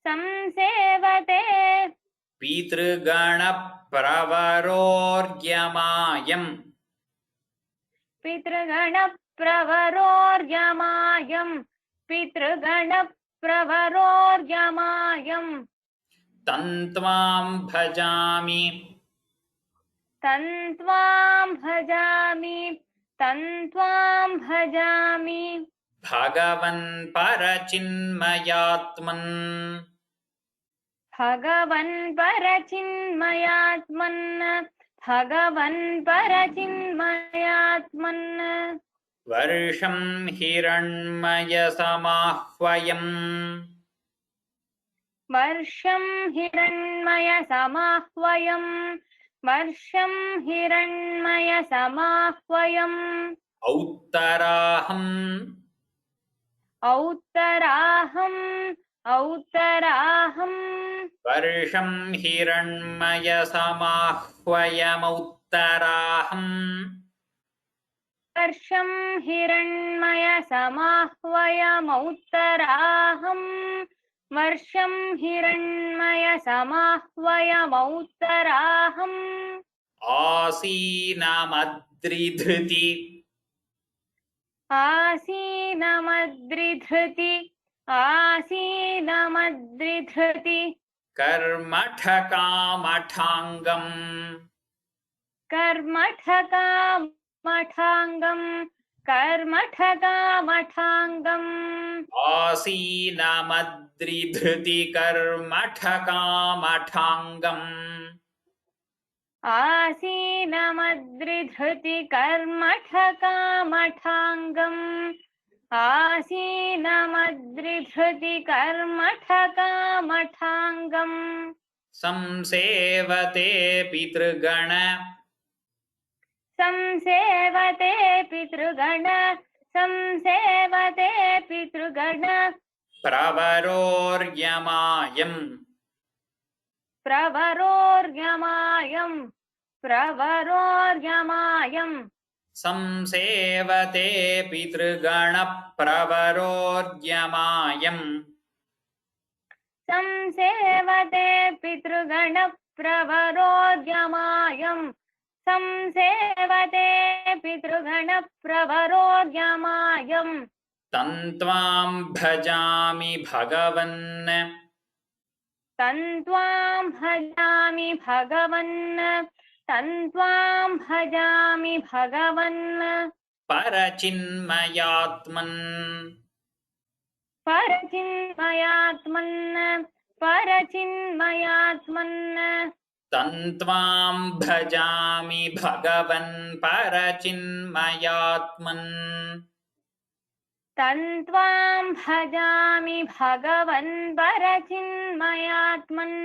संसेवते पितृगणप्रवरोर्यमायम् पितृगणप्रवरोर्यमायम् पितृगणप्रवरोर्यमायम् तन्त्वां भजामि तन्त्वां भजामि तन्त्वां भजामि भगवन् परचिन्मयात्मन् भगवन् परचिन्मयात्मन् भगवन् परचिन्मयात्मन् वर्षं हिरण्मयसमाह्वयम् वर्षं हिरण्मय समाह्वयम् वर्षं हिरण्मय समाह्वयम् औत्तराहम् औत्तराहम् औत्तराहम् वर्षं हिरण्मयसमाह्वयमुत्तराहम् वर्षं हिरण्मय समाह्वयमौत्तराहम् वर्षं हिरण्मय समाह्वयमौत्तराहम् आसीनमद्रिधृति आसीनमद्रिधृति आसीनमद्रिधृति कर्मठकामठाङ्गम् कर्मठकामठाङ्गम् कर्मठकामठाङ्गम् आसीनमद्रिधृति कर्मठकामठाङ्गम् आसीनमद्रिधृति कर्मठकामठाङ्गम् आसीनमद्रिधृति कर्मठकामठाङ्गम् संसेवते पितृगण संसेवते पितृगण संसेवते पितृगण प्रवरोर्यमायम् प्रवरोर्यमायम् संसेवते पितृगणप्रवरोर्यमायम् संसेवते पितृगणप्रवरोर्यमायम् संसेवते पितृगणप्रवरोर्यमायम् तन्त्वां भजामि भगवन् तन्त्वां भजामि भगवन् तन्त्वां भजामि भगवन् परचिन्मयात्मन् परचिन्मयात्मन् तन्त्वां भजामि भगवन् परचिन्मयात्मन् तन्त्वां भजामि भगवन् परचिन्मयात्मन्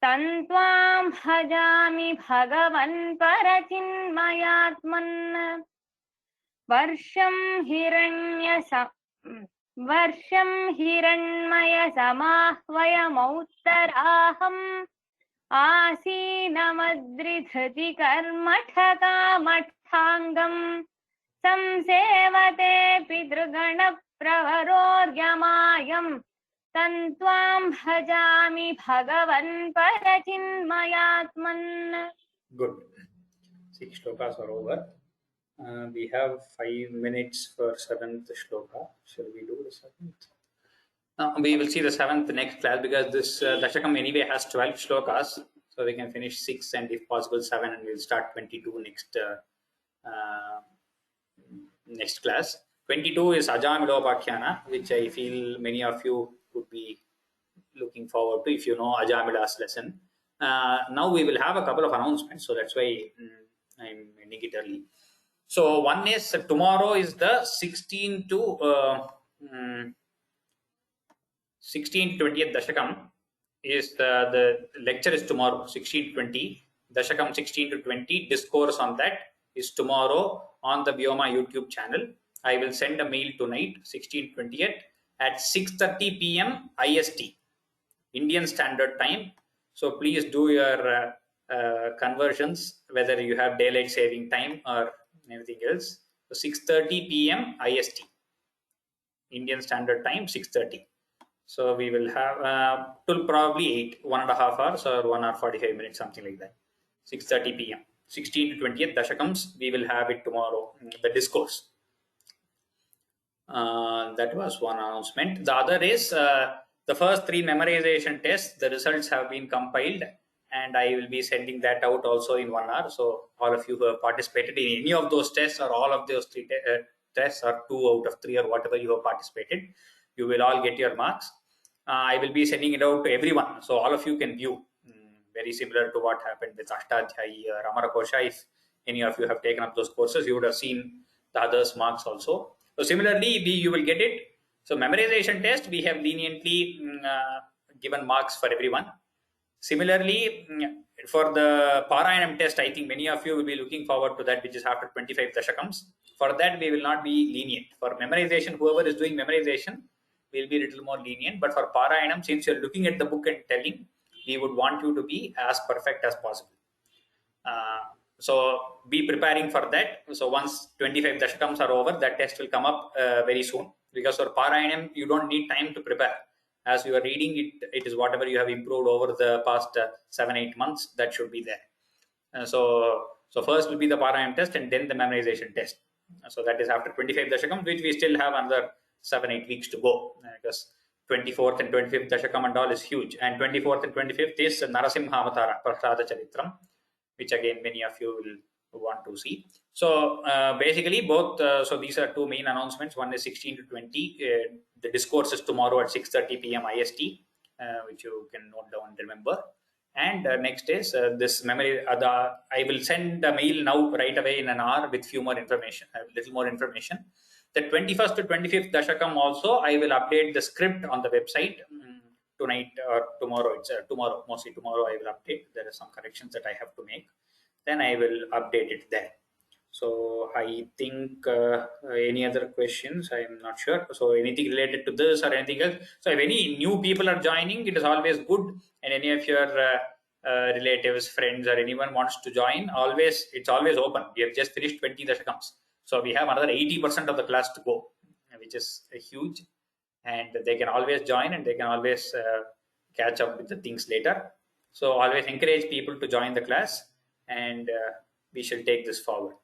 तन्त्वां भजामि भगवन् परचिन्मयात्मन् वर्षं हिरण्मयसमाह्वयमौत्तराहम् आसीनमद्रिधृति कर्मठकामठाङ्गम् संसेवते पितृगणप्रवरोर्यमायम् तन्त्वां भजामि भगवन् परचिन्मयात्मन्. Good. 6 shlokas are over. We have 5 minutes for 7th shloka. Shall we do the 7th? We will see the 7th next class because this Dashakam anyway has 12 shlokas. So we can finish 6 and if possible 7 and we'll start 22 next class. 22 is Ajamilopakhyanā, which I feel many of you would be looking forward to if you know Ajamila's lesson. Now we will have a couple of announcements, so that's why I'm ending it early. So one is tomorrow is the 16 to 20th Dashakam. Is the lecture is tomorrow 16 to 20. Dashakam 16 to 20. Discourse on that is tomorrow on the Vyoma YouTube channel. I will send a mail tonight 16 20th at 6:30 p.m. IST, Indian Standard Time. So please do your conversions, whether you have daylight saving time or anything else. So 6:30 p.m. IST, Indian Standard Time, 6:30. So we will have till probably 8, 1.5 hours or 1 hour 45 minutes, something like that. 6:30 p.m. 16 to 20th Dashakams, we will have it tomorrow, the discourse. That was one announcement. The other is the first 3 memorization tests, the results have been compiled and I will be sending that out also in 1 hour. So all of you who have participated in any of those tests or all of those 3 tests or 2 out of 3 or whatever you have participated, you will all get your marks. I will be sending it out to everyone. So all of you can view. Very similar to what happened with Ashtadhyayi or Amarakosha. If any of you have taken up those courses, you would have seen the others' marks also. So similarly, you will get it. So memorization test, we have leniently given marks for everyone. Similarly, for the Parayanam test, I think many of you will be looking forward to that, which is after 25 Dashakams. For that, we will not be lenient. For memorization, whoever is doing memorization will be a little more lenient. But for Parayanam, since you're looking at the book and telling, we would want you to be as perfect as possible. So be preparing for that. So once 25 Dashakams are over, that test will come up very soon. Because for Parayanam, you don't need time to prepare. As you are reading it, it is whatever you have improved over the past 7-8 months that should be there. So first will be the Parayanam test and then the memorization test. So that is after 25 Dashakams, which we still have another 7-8 weeks to go. Because 24th and 25th Dashakam and all is huge. And 24th and 25th is Narasimha Avatara, Prahlada Charitram, which again many of you will want to see. So basically both, so these are 2 main announcements. One is 16 to 20. The discourse is tomorrow at 6:30 p.m. IST, which you can note down and remember. And next is this memory. I will send a mail now right away in an hour with few more information, a little more information. The 21st to 25th Dashakam also, I will update the script on the website tonight or tomorrow. It's tomorrow, mostly tomorrow I will update. There are some corrections that I have to make. Then I will update it there. So I think any other questions? I am not sure. So anything related to this or anything else? So if any new people are joining, it is always good. And any of your relatives, friends, or anyone wants to join, it's always open. We have just finished 20 dashakams, so we have another 80% of the class to go, which is huge. And they can always join, and they can always catch up with the things later. So always encourage people to join the class, and we shall take this forward.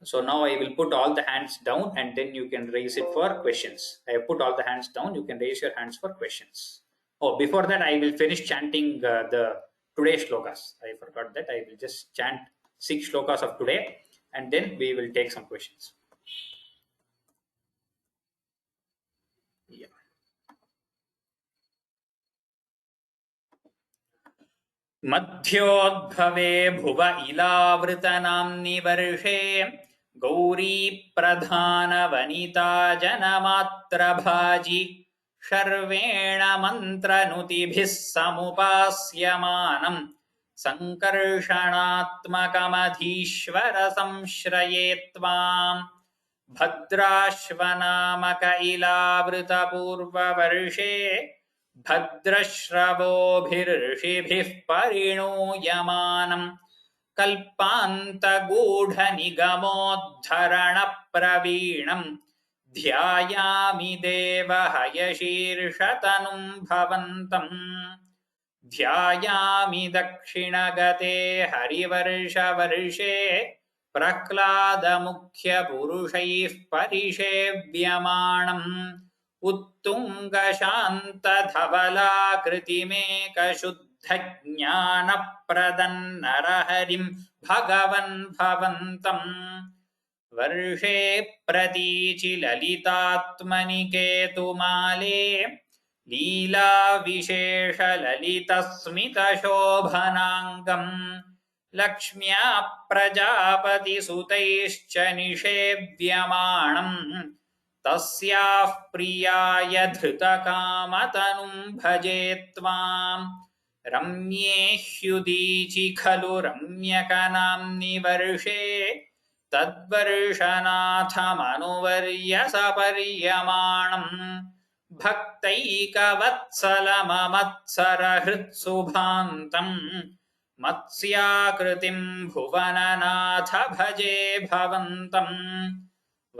So now I will put all the hands down, and then you can raise it for questions. I have put all the hands down. You can raise your hands for questions. Oh, before that, I will finish chanting the today's shlokas. I forgot that. I will just chant 6 shlokas of today, and then we will take some questions. Yeah. मध्योद्भवे भुव इलावृतनाम्नि वर्षे गौरी प्रधानवनिता जनमात्रभाजि शर्वेण मन्त्रनुतिभिः समुपास्यमानम् सङ्कर्षणात्मकमधीश्वर संश्रये त्वाम् भद्राश्वनामक इलावृतपूर्ववर्षे भद्रश्रवोभिर्षिभिः परिणूयमानम् कल्पान्तगूढनिगमोद्धरणप्रवीणम् ध्यायामि देवहयशीर्षतनुं भवन्तम् ध्यायामि दक्षिणगते हरिवर्षवर्षे प्रह्लादमुख्यपुरुषैः परिषेव्यमाणम् उत्तुङ्गशान्तधवलाकृतिमेकशुद्धज्ञानप्रदन्नरहरिं भगवन् भवन्तम् वर्षे प्रतीचिललितात्मनि केतुमाले लीलाविशेषललितस्मितशोभनाङ्गम् लक्ष्म्या प्रजापतिसुतैश्च निषेव्यमाणम् तस्याः प्रियाय धृतकामतनुं भजे त्वाम् रम्ये ह्युदीचि खलु रम्यकनाम्नि वर्षे तद्वर्षनाथमनुवर्य सपर्यमाणम् भक्तैकवत्सलममत्सरहृत्सुभान्तम् मत्स्याकृतिं भुवननाथ भजे भवन्तम्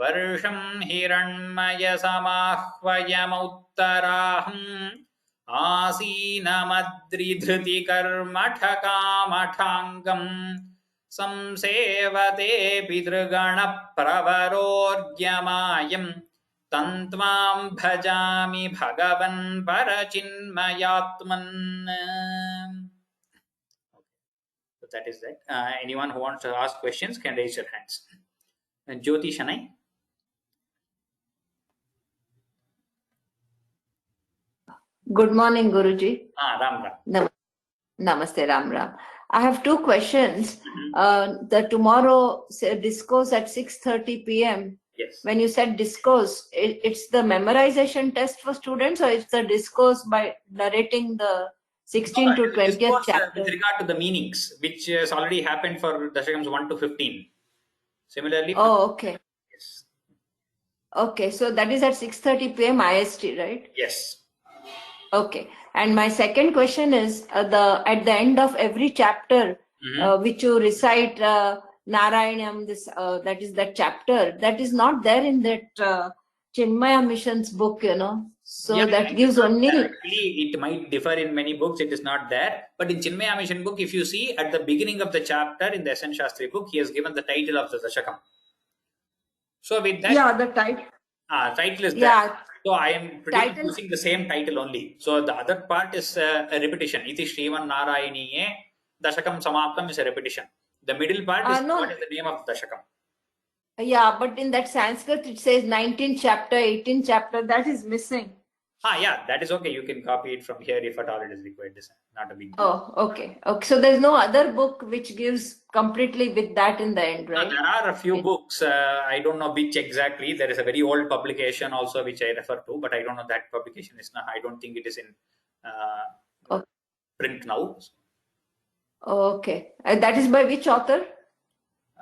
वर्षं हिरण्मयसमाह्वयमुत्तराहम् आसीनमद्रिधृतिकर्मठकामठाङ्गम् संसेवते पितृगणप्रवरोर्ग्यमायम् तन्त्वां भजामि भगवन् परचिन्मयात्मन्. So that is that. Anyone who wants to ask questions can raise your hands. Jyoti Shanai. Good morning, Guruji. Ram Ram. Namaste, Ram Ram. I have 2 questions. The tomorrow discourse at 6:30 p.m. Yes. When you said discourse, it's the memorization test for students, or it's the discourse by narrating the 16 to 20th chapter? With regard to the meanings, which has already happened for Dashakams 1 to 15. Similarly. Oh, okay. Yes. Okay, so that is at 6:30 p.m. IST, right? Yes. Okay. And my second question is at the end of every chapter, which you recite Narayanam, that is that chapter, that is not there in that Chinmaya Mission's book, So yeah, that gives only. Actually, it might differ in many books. It is not there. But in Chinmaya Mission book, if you see at the beginning of the chapter in the Ascent Shastri book, he has given the title of the Dashakam. So with that. Yeah, the title. Title is there. Yeah. So I am using the same title only. So the other part is a repetition. Iti Shriman Narayaniye Dashakam Samaptam is a repetition. The middle part is what is the name of Dashakam. Yeah, but in that Sanskrit it says 19th chapter, 18th chapter. That is missing. Yeah, that is okay. You can copy it from here if at all it is required. Not a big deal. Oh, okay. Okay. So there's no other book which gives completely with that in the end, right? There are a few books. I don't know which exactly. There is a very old publication also which I refer to, but I don't know that publication is not. I don't think it is in print now. Okay. That is by which author?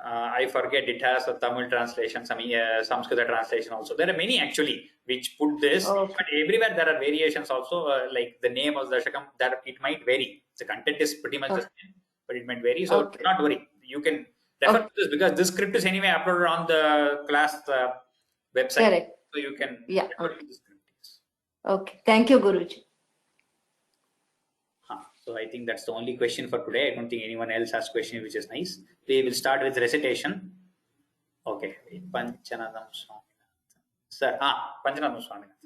I forget, it has a Tamil translation, some Sanskrit translation also. There are many actually which put this, Okay. but everywhere there are variations also. Like the name of the Dashakam, that it might vary. The content is pretty much the same, but it might vary. So Okay. do not worry. You can refer to this because this script is anyway uploaded on the class website. Correct. So you can Yeah, refer okay. to the script. Okay. Thank you, Guruji. So I think that's the only question for today. I don't think anyone else has question, which is nice. We will start with recitation. Okay. Panchanadam Swaminath. Sir, Panchanadam Swaminath.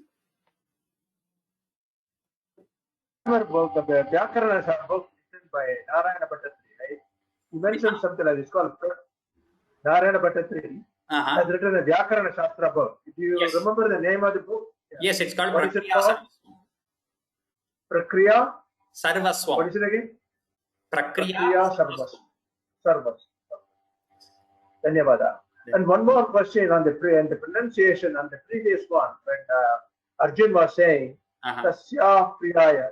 About the Vyakarana book written by Narayana Bhattacharya, right? You mentioned something like this called Narayana Bhattacharya has written a Vyakarana Shastra book. Do you Yes. remember the name of the book? Yes, it's called What is it Prakriya called? Prakriya. What Sarvaswam. is it again? Prakriya Sarvas. Sarvas. Dhanyavada. And one more question on the pronunciation on the previous one when Arjun was saying Tasya Priyaya.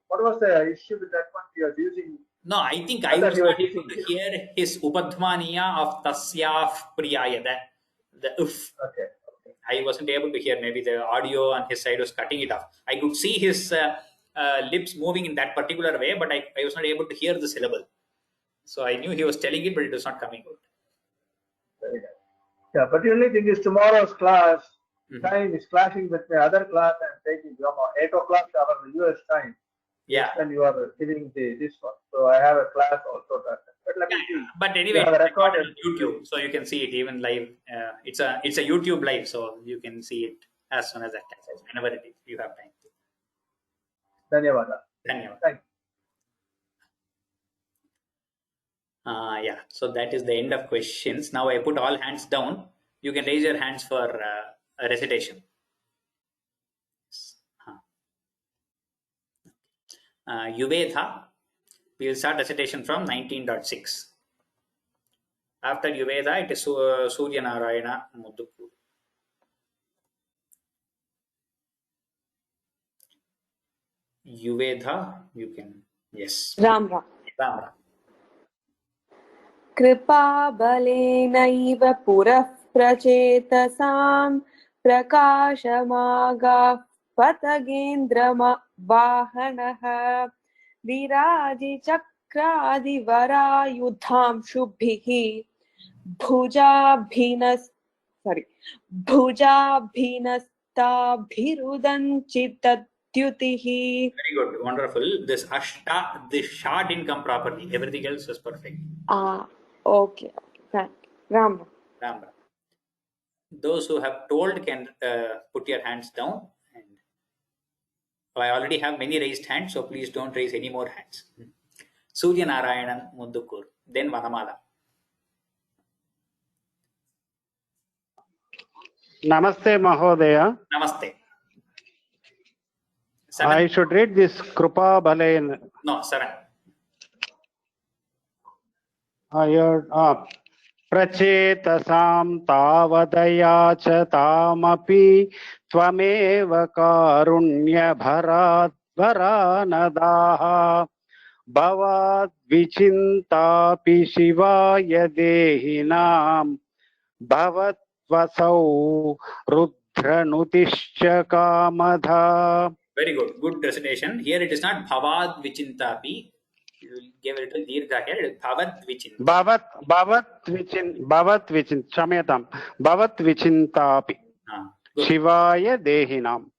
What was the issue with that one? You are using. No, I think I was not able to hear his Upadhmaniya of Tasyaf Priyaya. The if. Okay. I wasn't able to hear. Maybe the audio on his side was cutting it off. I could see his lips moving in that particular way, but I was not able to hear the syllable. So I knew he was telling it, but it was not coming out. Very nice. Yeah, but the only thing is tomorrow's class time is clashing with my other class I'm taking. 8 o'clock our US time. Yeah. And you are giving this one. So I have a class also. But let me see. But anyway, You have it's a recorded recorded on YouTube, so you can see it even live. It's a YouTube live, so you can see it as soon as that time, whenever it is, you have time. Dhanyavada. Dhanyavad. Thank you. Yeah, so that is the end of questions. Now I put all hands down. You can raise your hands for a recitation. Yuvedha, we will start recitation from 19.6. After Yuvedha, it is Surya Narayana Mudukku. Yuvedha, you can, yes. Ram Ram. Ram Ram. कृपाबलेनैव पुरः प्रचेतसां प्रकाशमागाः पतगेन्द्रवाहनः विराजिचक्रादिवरायुधांशुभिः भुजाभिनस्ताभिरुदञ्चितद्युतिः. Very good, wonderful. This Ashta, this Sha didn't come properly. Everything else was perfect. Okay. Thank you. Ram Ram. Ram Ram. Those who have told can put your hands down. And I already have many raised hands, so please don't raise any more hands. Surya Narayanan Mudukkur. Then Vanamala. Namaste Mahodaya. Namaste. I should read this Krupa Balayan. No, 7. Prachetasam tavadaya cha tamapi tvameva karunya bharat varanadaha bhavad vichintapi shivaya dehinam bhavat vasau rudranutishcha kamadha. Very good. Good recitation. Here it is not Bhavad Vichintapi. You will give it a little dirgha here. It is Bhavad Vichintapi. Bhavat vichin, Kshamyatam. Bhavat vichintapi. Shivaya dehinam.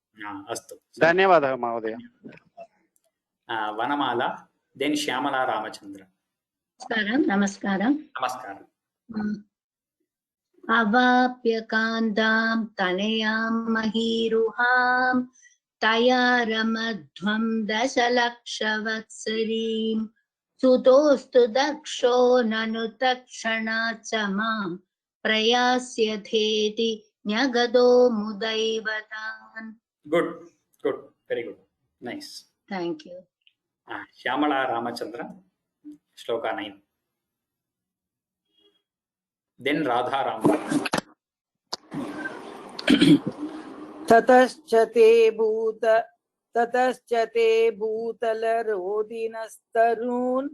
Astu. Dhanyavadaha Mahodaya. Vanamala. Then Shyamala Ramachandra. Namaskaram. Namaskaram. Avapyakandam tanayam mahiruham taya ramadhvam dasalakshavatsarim sutostu daksho nanutakshanachamam prayasyatheti nyagado mudaivatan. Good. Very good. Nice. Thank you. Shyamala Ramachandra. Shloka 9. Then Radha Ramachandra. ततश्च ते भूतलरोदिनस्तरून्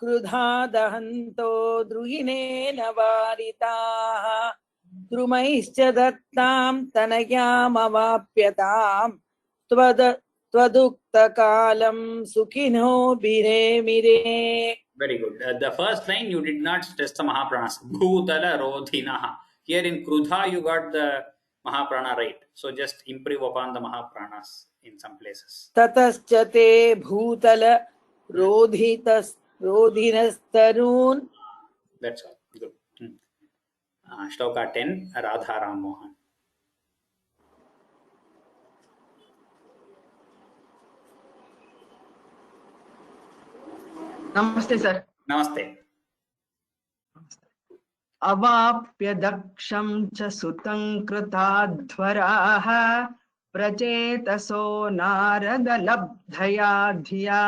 क्रुधा दहन्तो द्रुहिणेन वारिताः द्रुमैश्च दत्तां तनयामवाप्यतां त्वदुक्तकालं सुखिनो बिरेमिरे. Very good. The first line you did not stress the Mahapranas. Bhutala Rodhinaha. Here in Krudha you got the Mahaprana right. So just improve upon the Mahapranas in some places. Tatascha te bhutala rodhinastarun. That's all. Good. Shloka 10, Radha Ram Mohan. Namaste, sir. Namaste. अवाप्य दक्षं च सुतं कृताध्वराः प्रचेतसो नारदलब्धया धिया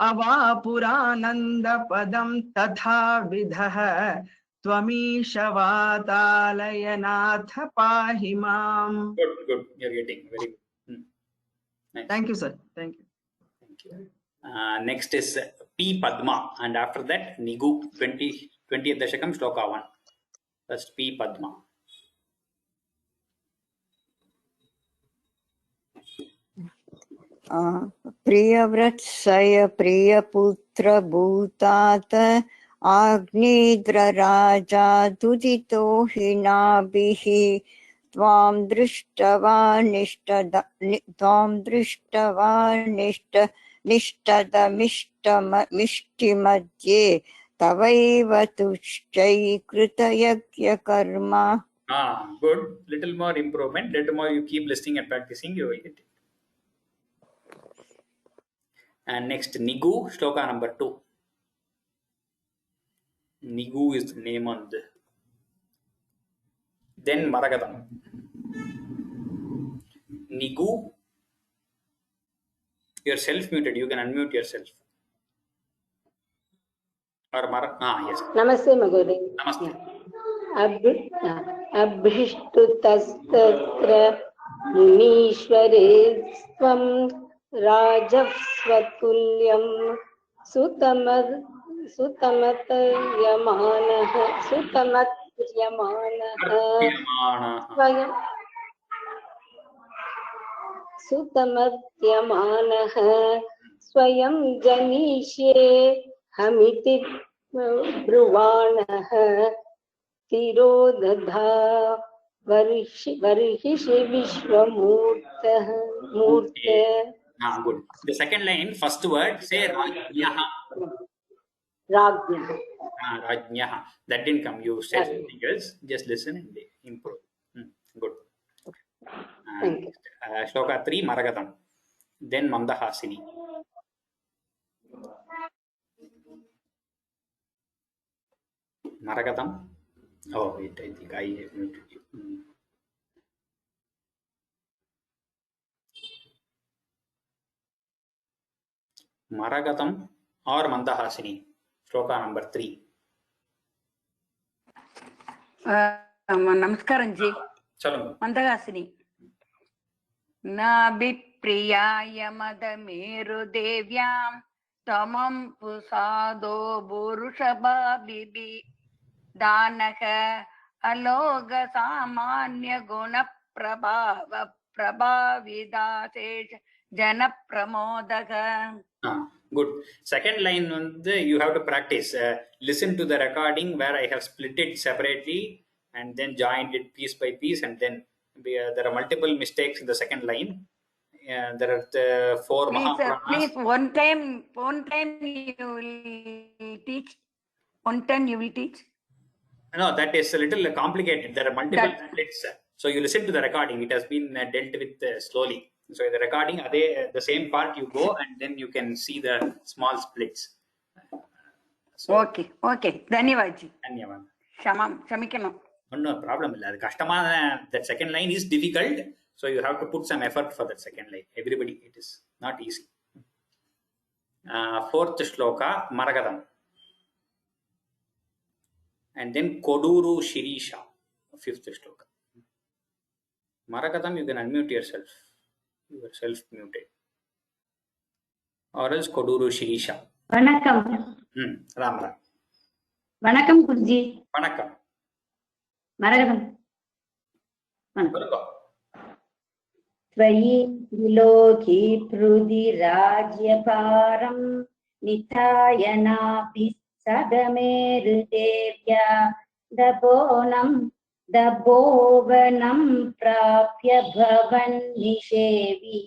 अवापुरानन्दपदं तथाविधः त्वमीशवातालयनाथ पाहि माम्. Good. You're getting very good. Nice. Thank you, sir. Thank you. Next is P. Padma, and after that Nigu 20th Dashakam Shloka 1. First P. Padma. प्रियव्रत्सय प्रियपुत्र भूतात आग्नेद्र राजा दुदितो हि नाभिः त्वां दृष्टवानिष्टदमिष्टमध्ये तवैव तुष्टैकृतयज्ञकर्म. Good. Little more improvement. Little more you keep listening and practicing, you will get it. And next Nigu, Shloka number 2. Nigu is the name on the. Then Maragatam. Nigu, you're self-muted. You can unmute yourself. Or yes. Namaste, Magoday. Namaste. Abhishtutastatra munishware svam rajavsvatulyam sutamatyamanaः स्वयं जनीष्ये हमिति ब्रुवाणः तिरोदधा वर्षि विश्वमूर्तः मूर्ते. Good. The second line, first word, say Rajnyaha. Rajnyaha. That didn't come. You said something else. Just listen and improve. Good. Thank you. Shloka 3, Maragatam. Then Mandahasini. Maragatam. Oh, wait, I think I muted you. Maragatam or Mandahasini. Shloka number 3. Namaskaram ji. Chalunga. Mandahasini. Nabhipriyaya madameru devyam tamam pusado burushabha bibi danaka aloga samanya guna prabhava prabhavidasesh jana pramodaga. Good. Second line, you have to practice. Listen to the recording where I have split it separately and then joined it piece by piece, and then there are multiple mistakes in the second line. There are the 4 Mahapranas. Please, one time you will teach. One time you will teach. No, that is a little complicated. There are multiple splits. So you listen to the recording. It has been dealt with slowly. So in the recording, the same part you go and then you can see the small splits. So, okay. Dhanyavad ji. Dhanyavad. Kshamikkanam. No problem. That second line is difficult. So you have to put some effort for that second line. Everybody, it is not easy. 4th shloka, Maragatam. And then Koduru Shirisha, 5th shloka. Maragatam, you can unmute yourself. You are self-muted. Or else Koduru Shirisha. Vanakkam. Ram Ram. வணக்கம் குருஜி. வணக்கம். மரகதம். त्वयि त्रिलोकी पृथिराज्यभारं निधाय नापि सगमेरुदेव्या दभोवनं प्राप्य भवन्निषेवि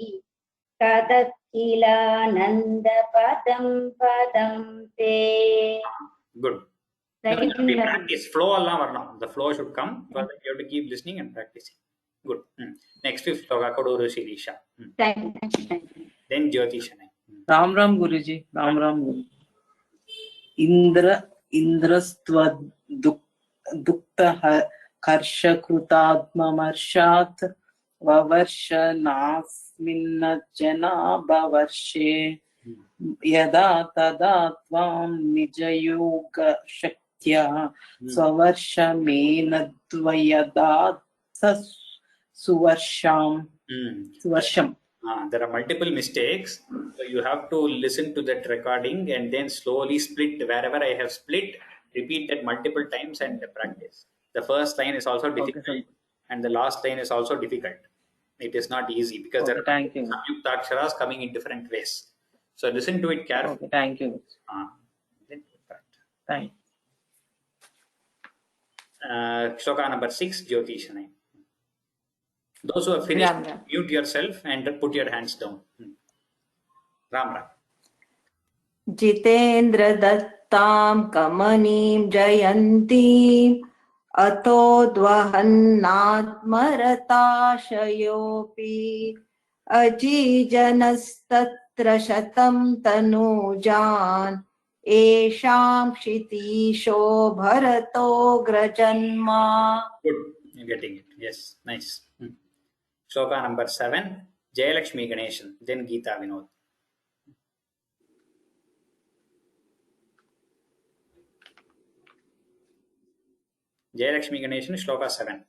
कदखिलानन्दपदं पदं ते. Good. Practice flow allam varnam. The flow should come, but you have to keep listening and practicing. Good. Next is Shloka Koduru Shirisha. Thank you. Then Jyotishanai. Ram Ram Guruji. Ram Ram Guruji. Indrastva dukta karsha krutadmamarshat vavarsha nasminna janabavarshe yada tada tvam nijayoga shaktya savarsha menadvayadat suvarsham. There are multiple mistakes, so you have to listen to that recording and then slowly split. Wherever I have split, repeat that multiple times and practice. The first line is also difficult, and the last line is also difficult. It is not easy because there are samyuktaksharas coming in different ways. So listen to it carefully. Thank you. Thank you. Shloka number 6, Jyotishanai. Those who have finished, mute yourself and put your hands down. Ram Ram. Jitendra Dattam Kamanim Jayantim Ato Dvahannatmaratashayopi Ajijanastattra Shatam Tanujan Esham Kshitisho Bharato Grajanma. Good. You're getting it. Yes. Nice. Shloka number 7, Jayalakshmi Ganeshan, then Geeta Vinod. Jayalakshmi Ganeshan, Shloka 7.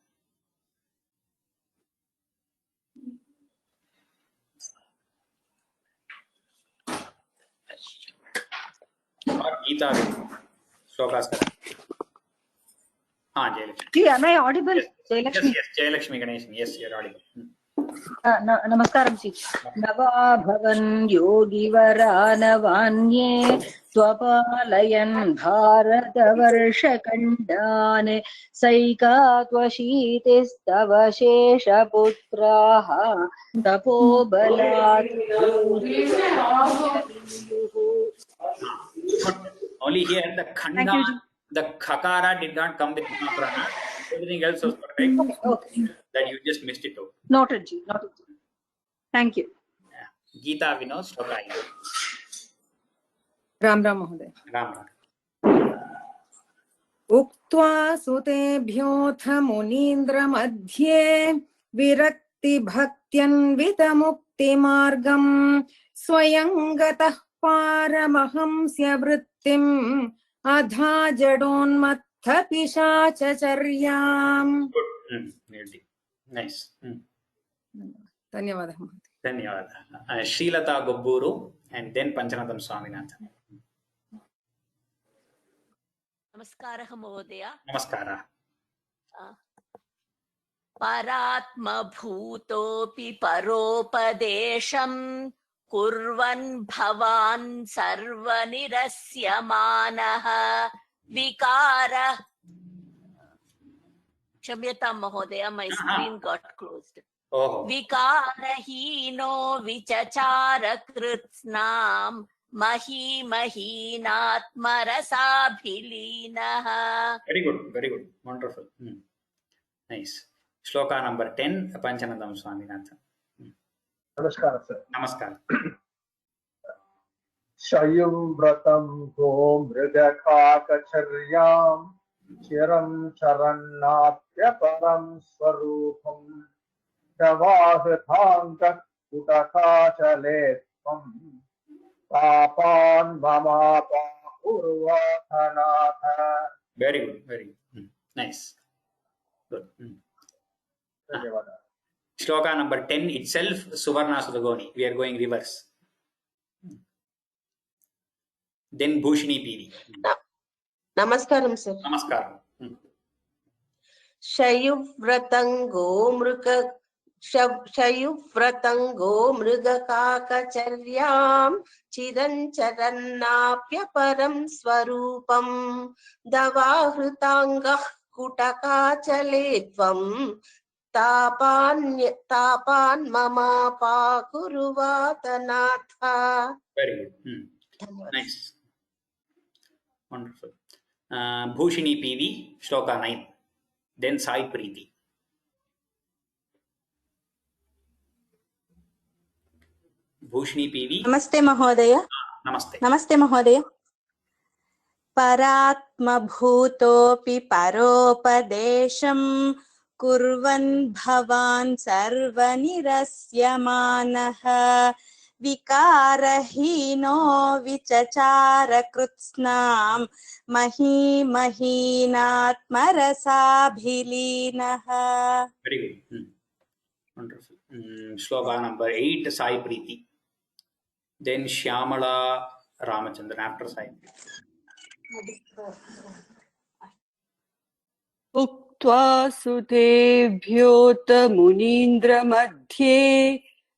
Or Geeta Vinod, Shloka 7. Jayalakshmi. Am I audible? Yes, Jayalakshmi. Yes, Jayalakshmi Ganeshan. Yes, you're audible. Namaskaram ji. Nava bhavan yogi varanavanye swapalayan bharata varsha kandane saika tvashitistava shesha putraha tapobalat. Only here the khanda, the khakara did not come with mahaprana. Everything else was perfect. Okay. That you just missed it out. Noted ji. Thank you. Geeta Vinod, Shloka 8. Ram Ram Mahoday. Ram Ram. उक्त्वा सुतेभ्योऽथ मुनीन्द्रमध्ये विरक्तिभक्त्यन्वितमुक्तिमार्गम् स्वयं गतः पारमहंस्य वृत्तिम् अधा जडोन्मत्थपिशाचचर्याम्. Nice. धन्यवादः. Dhanyawad. Srilata Gobburu and then Panchanatham Swaminathan. Namaskara Mahodaya. Namaskara. Paratmabhutopi paropadesham kurvan bhavan sarvanirasyamanaha vikara. Kshamyatam Mahodaya, my screen got closed. Vikarahino vichachara kritsnam mahimahinaatmarasabhilinaha. Very good. Wonderful. Nice. Shloka number 10, Panchanatham Swaminathan. Namaskar, sir. Namaskar. Shayum vratam go mridakakacharyam chiram charannapya param swarupam davahrithanka utakachaletvam papan mamapa urvathanatha. Very good. Nice. Good. Shloka number 10 itself, Suvarna Sudagoni. We are going reverse. Then Bhushini PV. Namaskaram, sir. Namaskaram. शयुव्रतङ्गो मृगकाकचर्यां चिरञ्चरन्नाप्यपरं स्वरूपं दवाहृताङ्गः कुटकाचले त्वं तापान् ममापाकुरुवातनाथ. Very good. Nice. Wonderful. Bhushini PV, Shloka 9. Then Sai Preeti. Bhushini PV. Namaste Mahodaya. Namaste. Namaste Mahodaya. Paratmabhutopi paropadesham kurvan bhavan sarvanirasyamanaha vikarahino vichachara krutsnam mahinatmarasabhilinaha. Very good. Wonderful. Shloka number 8, Sai Preeti. Then Shyamala Ramachandran after Sai. उक्त्वा सुतेभ्योत मुनीन्द्र मध्ये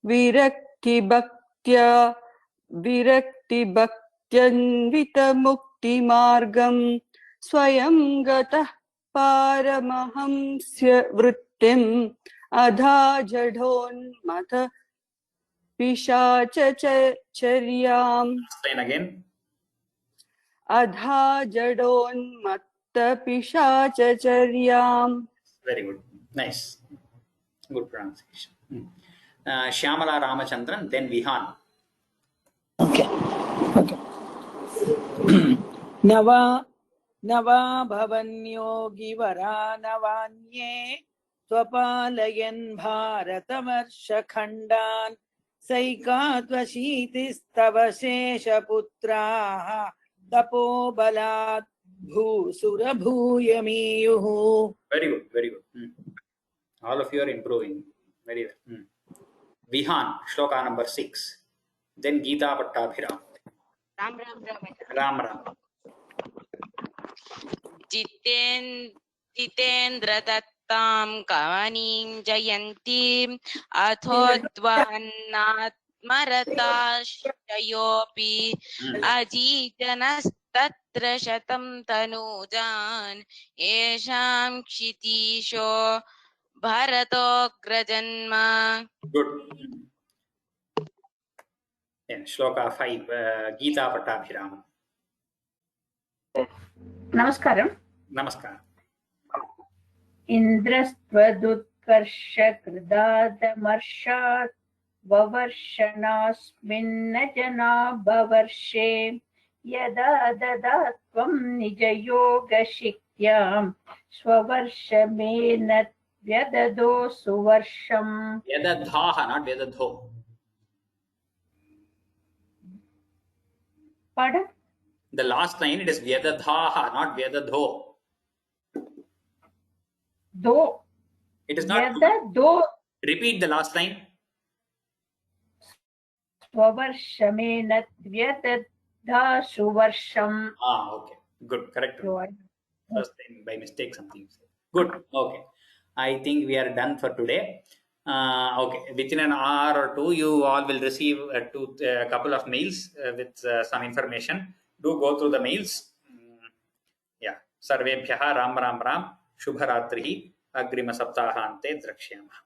विरक्तिभक्त्यन्वित मुक्तिमार्गं स्वयं गतः पारमहंस्य वृत्तिम् अधा जडोन्मथ पिशाचचर्याम्. Explain again. अधा जडोन्मत्त पिशाचचर्याम्. Very good. Nice. Good pronunciation. Shyamala Ramachandran, then Vihan. Okay. नवा भवन्योगी वरा नवान्ये स्वपालयन् भारतवर्षखण्डान् सैकात्वशीतिस्तव शेषपुत्राः तपोबलात् भूसुरभूयमीयुः. Very good, very good. All of you are improving very well. Vihan, Shloka number 6. Then Geeta Pattabhiram. Ram. Jitendra दत्तां कवनीं जयन्तीं अथोद्वान्नात्मरताश्चयोऽपि अजीजनस्तत्र शतं तनूजान् येषां क्षितीशो भरतोऽग्रजन्म. Good. Then Shloka 5, Geeta Pattabhiram. Namaskaram. Namaskar. इन्द्रस्त्वदुत्कर्षकृदादमर्षात् ववर्षणास्मिन्न जनाभवर्षे यदा ददात्वं निजयोगशिक्त्यां स्ववर्षमेन व्यदधो सुवर्षम्. Vyadadhaha, not Vyadadho. Pardon? The last line, it is Vyadadhaha, not Vyadadho. Do. It is not. Do. Repeat the last line. Swavarshamenat vyadadha suvarsham. Okay. Good. Correct. First time by mistake something. Good. Okay. I think we are done for today. Okay. Within an hour or two, you all will receive a couple of mails with some information. Do go through the mails. Yeah. Sarvebhyaha Ram Ram Ram. Shubharatrihi. Agrima Saptahante Drakshyamas.